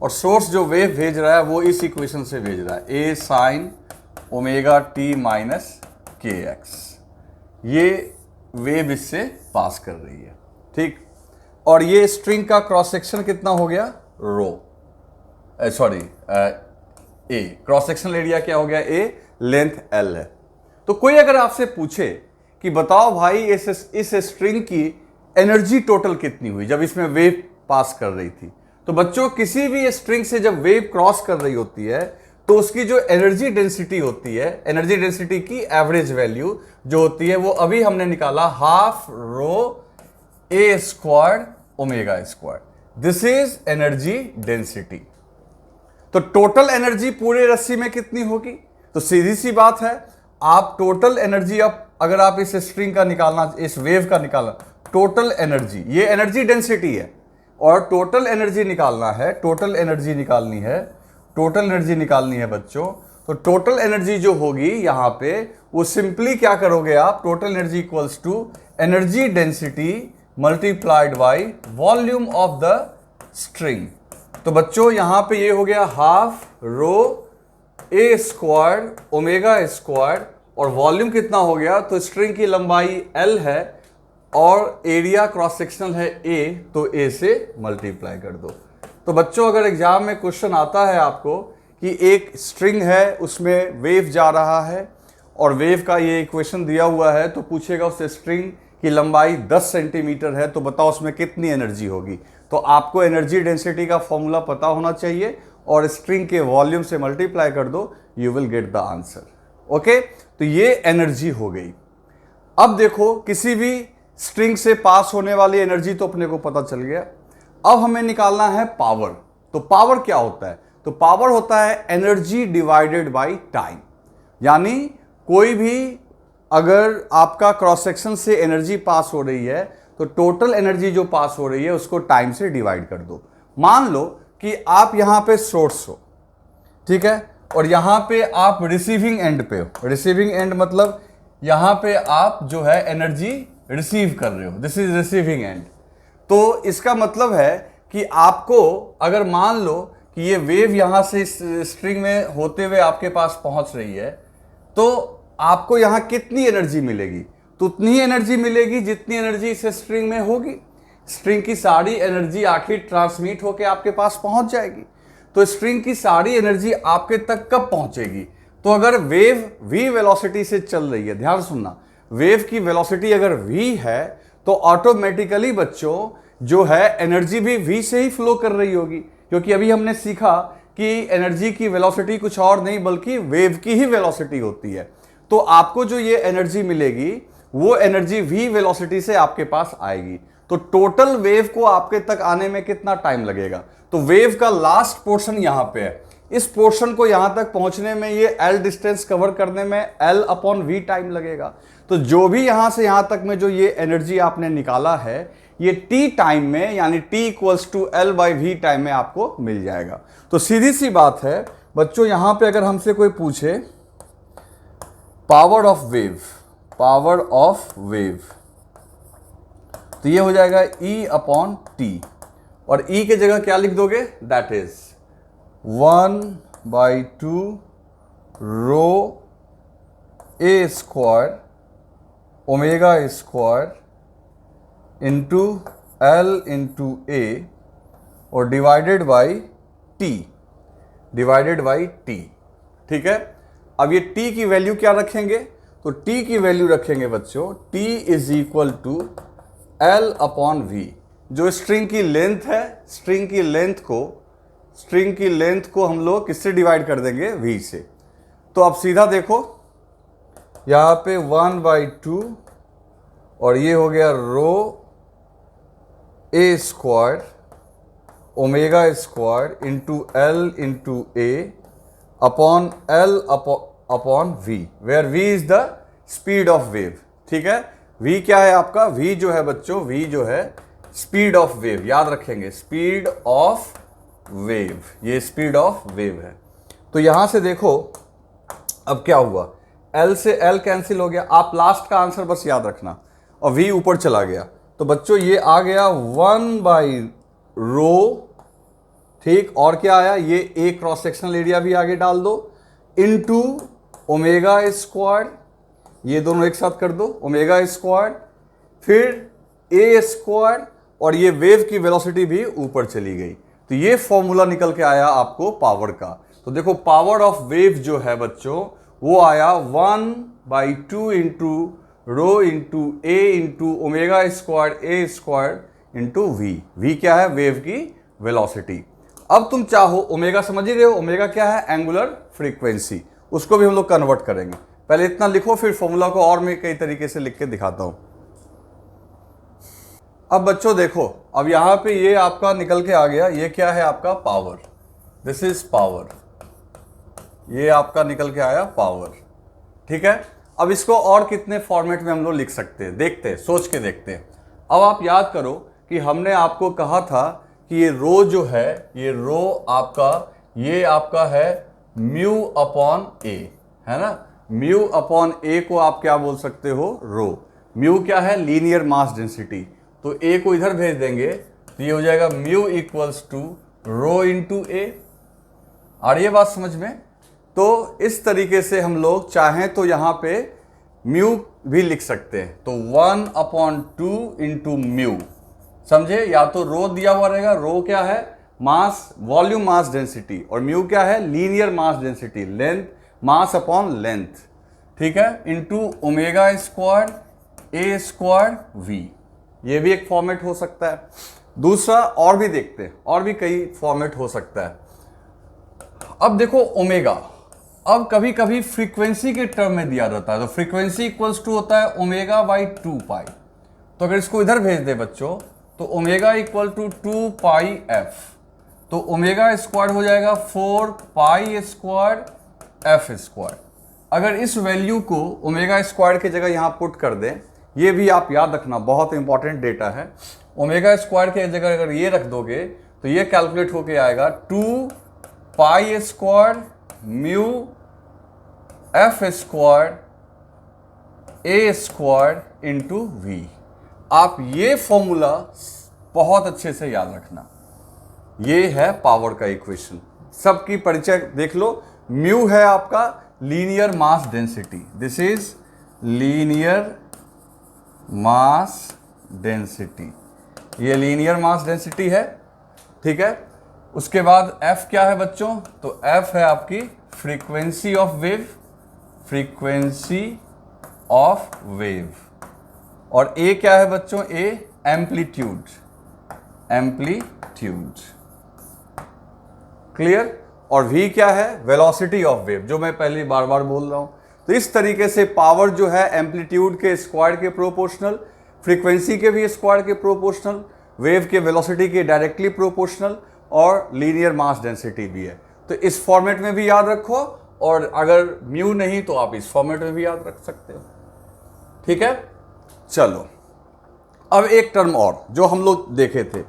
और सोर्स जो वेव भेज रहा है वो इस इक्वेशन से भेज रहा है, A sin ωt minus kx। ये वेव इससे पास कर रही है, ठीक। और ये स्ट्रिंग का क्रॉस सेक्शन कितना हो गया? ए, क्रॉस सेक्शनल एरिया क्या हो गया? ए, लेंथ L है। तो कोई अगर आपसे पूछे कि बताओ भाई इस स्ट्रिंग की एनर्जी टोटल कितनी हुई जब इसमें वेव पास कर रही थी, तो बच्चों किसी भी स्ट्रिंग से जब वेव क्रॉस कर रही होती है तो उसकी जो एनर्जी डेंसिटी होती है, एनर्जी डेंसिटी की एवरेज वैल्यू जो होती है वो अभी हमने निकाला 12ρ A² omega. This is energy density. तो टोटल एनर्जी पूरे रस्सी में कितनी होगी? तो सीधी सी बात है, आप टोटल एनर्जी अगर आप इस स्ट्रिंग का निकालना, इस वेव का निकालना, टोटल एनर्जी, ये एनर्जी डेंसिटी है और टोटल एनर्जी निकालना है, टोटल एनर्जी निकालनी है बच्चों। तो टोटल एनर्जी जो होगी यहां पे वो सिंपली क्या करोगे आप? Total energy equals to energy density multiplied by volume of the string. तो बच्चों यहां पे ये हो गया 12ρ A² ओमेगा² और वॉल्यूम कितना हो गया? तो स्ट्रिंग की लंबाई L है और एरिया क्रॉस सेक्शनल है A, तो A से मल्टीप्लाई कर दो। तो बच्चों अगर एग्जाम में क्वेश्चन आता है आपको कि एक स्ट्रिंग है उसमें वेव जा रहा है और वेव का ये इक्वेशन दिया हुआ है, तो पूछेगा उस स्ट्रिंग की लंबाई 10 सेंटीमीटर है तो बताओ उसमें कितनी एनर्जी होगी। तो आपको एनर्जी डेंसिटी का फॉर्मूला पता होना चाहिए और स्ट्रिंग के वॉल्यूम से मल्टीप्लाई कर दो, you will get the answer. Okay, तो ये एनर्जी हो गई। अब देखो किसी भी स्ट्रिंग से पास होने वाली एनर्जी तो अपने को पता चल गया। अब हमें निकालना है पावर। तो पावर क्या होता है? तो पावर होता है एनर्जी डिवाइडेड बाय टाइम। यानी कोई भी अगर आपका क्रॉस सेक्शन से एनर्जी पास हो रही है तो टोटल एनर्जी जो पास हो रही है उसको टाइम से डिवाइड कर दो। मान लो कि आप यहां पे सोर्स हो, ठीक है, और यहां पे आप रिसीविंग एंड पे हो। रिसीविंग एंड मतलब यहां पे आप जो है एनर्जी रिसीव कर रहे हो, दिस इज रिसीविंग एंड। तो इसका मतलब है कि आपको अगर मान लो कि ये वेव यहां से इस स्ट्रिंग में होते हुए आपके पास पहुंच रही है तो आपको यहां कितनी एनर्जी मिलेगी? तो उतनी ही एनर्जी मिलेगी जितनी एनर्जी इस स्ट्रिंग में होगी। स्ट्रिंग की सारी एनर्जी आखिर ट्रांसमिट होकर आपके पास पहुंच जाएगी। तो स्ट्रिंग की सारी एनर्जी आपके तक कब पहुंचेगी? तो अगर वेव v वेलोसिटी से चल रही है, ध्यान सुनना, वेव की वेलोसिटी अगर v है तो ऑटोमेटिकली बच्चों जो है एनर्जी भी v से ही फ्लो कर रही होगी, क्योंकि अभी हमने सीखा कि एनर्जी की वेलोसिटी कुछ और नहीं बल्कि वेव की ही वेलोसिटी होती है। तो आपको जो ये एनर्जी मिलेगी वो एनर्जी v वेलोसिटी से आपके पास आएगी। तो टोटल वेव को आपके तक आने में कितना टाइम लगेगा? तो वेव का लास्ट पोर्शन यहां पे है, इस पोर्शन को यहां तक पहुंचने में, ये L डिस्टेंस कवर करने में L अपॉन V टाइम लगेगा। तो जो भी यहां से यहां तक में जो ये एनर्जी आपने निकाला है, ये T टाइम में, यानी T equals to L by V time में आपको मिल जाएगा। तो सीधी सी बात है बच्चों, यहां पे अगर हमसे कोई पूछे power of wave, power of wave, तो ये हो जाएगा E अपॉन टी, और E के जगह क्या लिख दोगे, that is 1/2 rho A square omega square into L into A और divided by T, divided by T. ठीक है, अब ये T की वैल्यू क्या रखेंगे, तो T की वैल्यू रखेंगे बच्चों T is equal to L upon V। जो स्ट्रिंग की लेंथ है, स्ट्रिंग की लेंथ को हम लोग किससे डिवाइड कर देंगे, V से। तो अब सीधा देखो, यहां पे 1/2 और ये हो गया rho A square omega square into L into A upon L upon V, where V is the speed of wave. ठीक है, V क्या है आपका, V जो है बच्चों, V जो है स्पीड ऑफ वेव, याद रखेंगे स्पीड ऑफ वेव, ये स्पीड ऑफ वेव है। तो यहां से देखो अब क्या हुआ, L से L कैंसिल हो गया, आप लास्ट का आंसर बस याद रखना, और V ऊपर चला गया। तो बच्चों ये आ गया 1/रो, ठीक, और क्या आया, ये A क्रॉस सेक्शनल एरिया भी आगे डाल दो, इनटू ओमेगा स्क्वायर, ये दोनों एक साथ कर दो, ओमेगा स्क्वायर, फिर A स्क्वायर, और ये वेव की वेलोसिटी भी ऊपर चली गई। तो ये फॉर्मूला निकल के आया आपको पावर का। तो देखो पावर ऑफ वेव जो है बच्चों, वो आया 1/2 into rho into a into omega square A square into v. V क्या है, वेव की वेलोसिटी। अब तुम चाहो, ओमेगा समझ ही रहे हो, ओमेगा क्या है, एंगुलर फ्रीक्वेंसी, उसको भी हम लोग कन्वर्ट करेंगे। पहले इतना लिखो, फिर फॉर्मूला को और मैं कई तरीके से लिख के दिखाता हूं। अब बच्चों देखो, अब यहां पे ये आपका निकल के आ गया, ये क्या है आपका पावर, दिस इज पावर, ये आपका निकल के आया पावर। ठीक है, अब इसको और कितने फॉर्मेट में हम लोग लिख सकते हैं, देखते हैं, सोच के देखते हैं। अब आप याद करो कि हमने आपको कहा था कि ये रो जो है, ये रो आपका, ये आपका है म्यू अपॉन ए, है ना, म्यू अपॉन ए को आप क्या बोल सकते हो, रो। म्यू क्या है, लीनियर मास डेंसिटी, तो ए को इधर भेज देंगे तो ये हो जाएगा mu equals to rho into A. आ रही है बात समझ में। तो इस तरीके से हम लोग चाहें तो यहां पे म्यू भी लिख सकते हैं, तो 1/2 इंटू म्यू, समझे, या तो रो दिया हुआ रहेगा, रो क्या है, मास, वॉल्यूम मास डेंसिटी, और म्यू क्या है, linear mass density, length, mass upon length, ठीक है, इंटू ओमेगा स्क्वायर ए स्क्वायर वी। ये भी एक फॉर्मेट हो सकता है। दूसरा और भी देखते हैं, और भी कई फॉर्मेट हो सकता है। अब देखो ओमेगा, अब कभी कभी फ्रीक्वेंसी के टर्म में दिया जाता है, तो फ्रीक्वेंसी इक्वल्स टू होता है ओमेगा बाई 2 पाई। तो अगर इसको इधर भेज दे बच्चों, तो omega equal to 2 pi f, तो ओमेगा स्क्वायर हो जाएगा 4 पाई स्क्वायर एफ स्क्वायर। अगर इस वैल्यू को ओमेगा स्क्वायर की जगह यहां पुट कर दें, ये भी आप याद रखना, बहुत इंपॉर्टेंट डेटा है। ओमेगा स्क्वायर के जगह अगर ये रख दोगे तो ये कैलकुलेट होके आएगा 2 pi square mu F square ए स्क्वायर इंटू वी। आप ये फॉर्मूला बहुत अच्छे से याद रखना, ये है पावर का इक्वेशन। सबकी परिचय देख लो। म्यू है आपका linear mass density, this is linear mass density, ये लीनियर मास डेंसिटी है, ठीक है। उसके बाद F क्या है बच्चों, तो F है आपकी frequency of wave, frequency of wave, और A क्या है बच्चों, A एम्पलीट्यूड, एम्पलीट्यूड, क्लियर। और V क्या है, वेलोसिटी ऑफ वेव, जो मैं पहले बार बार बोल रहा हूं। तो इस तरीके से पावर जो है एम्पलीट्यूड के स्क्वायर के प्रोपोर्शनल, फ्रीक्वेंसी के भी स्क्वायर के प्रोपोर्शनल, वेव के वेलोसिटी के डायरेक्टली प्रोपोर्शनल, और लीनियर मास डेंसिटी भी है। तो इस फॉर्मेट में भी याद रखो, और अगर म्यू नहीं तो आप इस फॉर्मेट में भी याद रख सकते हो। ठीक है, चलो अब एक टर्म और जो हम लोग देखे थे,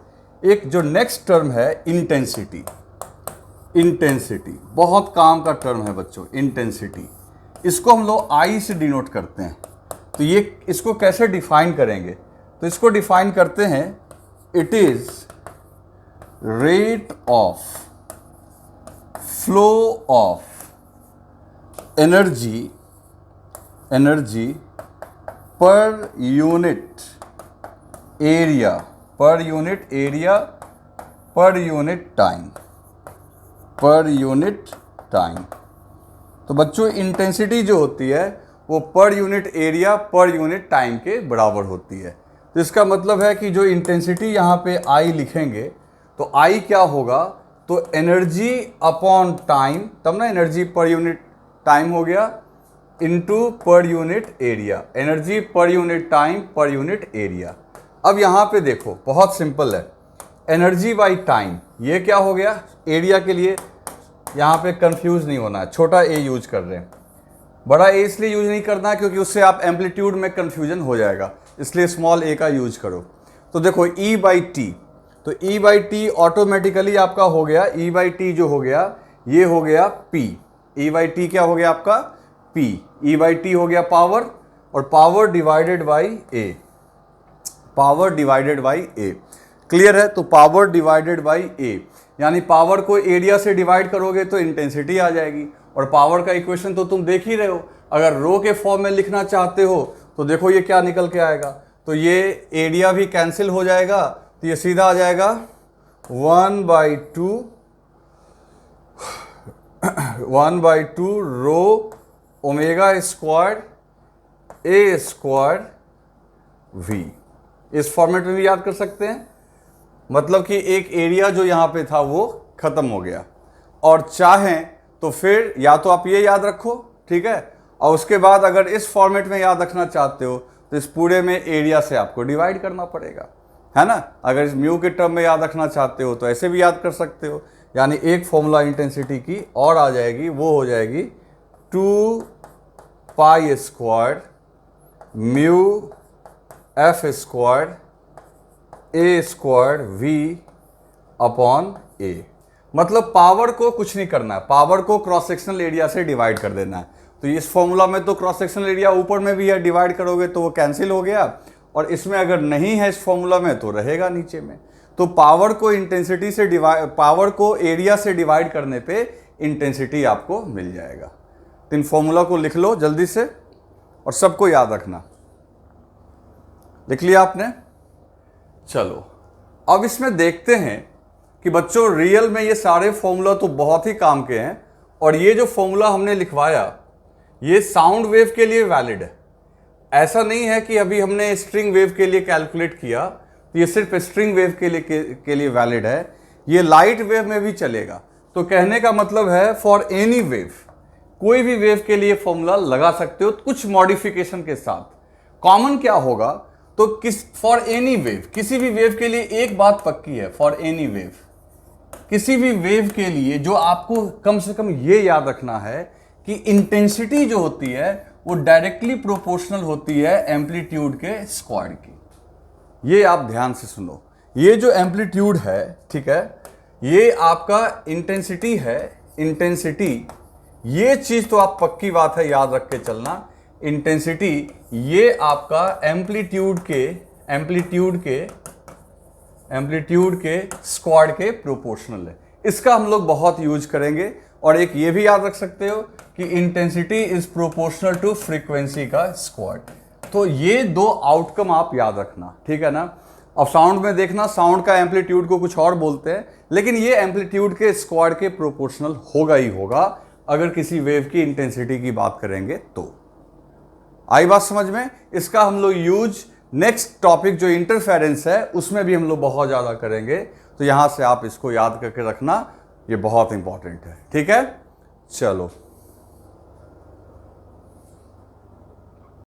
एक जो नेक्स्ट टर्म है इंटेंसिटी। इंटेंसिटी बहुत काम का टर्म है बच्चों, इंटेंसिटी। इसको हम लोग आई से डिनोट करते हैं। तो ये इसको कैसे डिफाइन करेंगे? तो इसको डिफाइन करते हैं, it is rate of flow of energy per unit area per unit time. तो बच्चों इंटेंसिटी जो होती है वो per unit area per unit time के बराबर होती है। तो इसका मतलब है कि जो इंटेंसिटी यहाँ पे आई लिखेंगे तो आई क्या होगा, तो एनर्जी अपॉन टाइम, तब ना एनर्जी पर यूनिट टाइम हो गया, into per unit area, energy per unit time per unit area. अब यहाँ पे देखो बहुत सिंपल है, एनर्जी बाई टाइम, ये क्या हो गया, एरिया के लिए यहाँ पे कंफ्यूज नहीं होना है, छोटा ए यूज कर रहे हैं। बड़ा ए इसलिए यूज नहीं करना है क्योंकि उससे आप एम्पलीट्यूड में कंफ्यूजन हो जाएगा, इसलिए स्मॉल ए का यूज करो। तो देखो ई बाई टी, तो ई बाई टी ऑटोमेटिकली आपका हो गया, ई बाई टी जो हो गया ये हो गया पी। ई बाई टी क्या हो गया आपका, पी। ई बाई टी हो गया पावर, और power divided by A, power divided by A. Clear है? तो पावर डिवाइडेड बाई ए, यानी पावर को एरिया से डिवाइड करोगे तो इंटेंसिटी आ जाएगी। और पावर का इक्वेशन तो तुम देख ही रहे हो, अगर रो के फॉर्म में लिखना चाहते हो तो देखो ये क्या निकल के आएगा, तो ये एरिया भी कैंसिल हो जाएगा, तो ये सीधा आ जाएगा 1/2 रो ओमेगा स्क्वायर ए स्क्वायर वी। इस फॉर्मेट में भी याद कर सकते हैं, मतलब कि एक एरिया जो यहाँ पे था वो खत्म हो गया। और चाहें तो फिर या तो आप ये याद रखो, ठीक है, और उसके बाद अगर इस फॉर्मेट में याद रखना चाहते हो तो इस पूरे में एरिया से आपको डिवाइड करना पड़ेगा, है ना। अगर इस म्यू के टर्म में याद रखना चाहते हो तो ऐसे भी याद कर सकते हो, यानी एक फॉर्मूला इंटेंसिटी की और आ जाएगी, वो हो जाएगी 2 pi square mu F square A square V upon A. मतलब पावर को कुछ नहीं करना है, पावर को क्रॉस सेक्शनल एरिया से डिवाइड कर देना है। तो इस फॉर्मूला में तो क्रॉस सेक्शनल एरिया ऊपर में भी है, डिवाइड करोगे तो वो कैंसिल हो गया, और इसमें अगर नहीं है इस फॉर्मूला में तो रहेगा नीचे में। तो पावर को इंटेंसिटी से डिवाइड, पावर को एरिया से डिवाइड करने पे इंटेंसिटी आपको मिल जाएगा। तो इन फॉर्मूला को लिख लो जल्दी से और सबको याद रखना। लिख लिया आपने? चलो अब इसमें देखते हैं कि बच्चों रियल में ये सारे फॉर्मूला तो बहुत ही काम के हैं, और ये जो फॉर्मूला हमने लिखवाया ये साउंड वेव के लिए वैलिड है। ऐसा नहीं है कि अभी हमने स्ट्रिंग वेव के लिए कैलकुलेट किया तो ये सिर्फ स्ट्रिंग वेव के लिए वैलिड है, ये लाइट वेव में भी चलेगा। तो कहने का मतलब है फॉर एनी वेव, कोई भी वेव के लिए फॉर्मूला लगा सकते हो कुछ मॉडिफिकेशन के साथ। कॉमन क्या होगा, तो फॉर एनी वेव, किसी भी वेव के लिए एक बात पक्की है, फॉर एनी वेव, किसी भी वेव के लिए जो आपको कम से कम ये याद रखना है कि इंटेंसिटी जो होती है वो डायरेक्टली प्रोपोर्शनल होती है एम्पलीट्यूड के स्क्वायर की। ये आप ध्यान से सुनो, ये जो एम्पलीट्यूड है, ठीक है, ये आपका इंटेंसिटी है। इंटेंसिटी ये चीज तो आप पक्की बात है याद रख के चलना, इंटेंसिटी ये आपका एम्पलीट्यूड के स्क्वायर के प्रोपोर्शनल है। इसका हम लोग बहुत यूज करेंगे। और एक ये भी याद रख सकते हो कि intensity is proportional to frequency का स्क्वायर। तो ये दो आउटकम आप याद रखना, ठीक है ना। अब साउंड में देखना, साउंड का एम्पलीट्यूड को कुछ और बोलते हैं, लेकिन ये एम्पलीट्यूड के स्क्वायर के प्रोपोर्शनल होगा ही होगा अगर किसी वेव की इंटेंसिटी की बात करेंगे तो। आई बात समझ में? इसका हम लोग यूज नेक्स्ट टॉपिक जो इंटरफेरेंस है उसमें भी हम लोग बहुत ज़्यादा करेंगे। तो यहां से आप इसको याद करके रखना, ये बहुत इंपॉर्टेंट है, ठीक है। चलो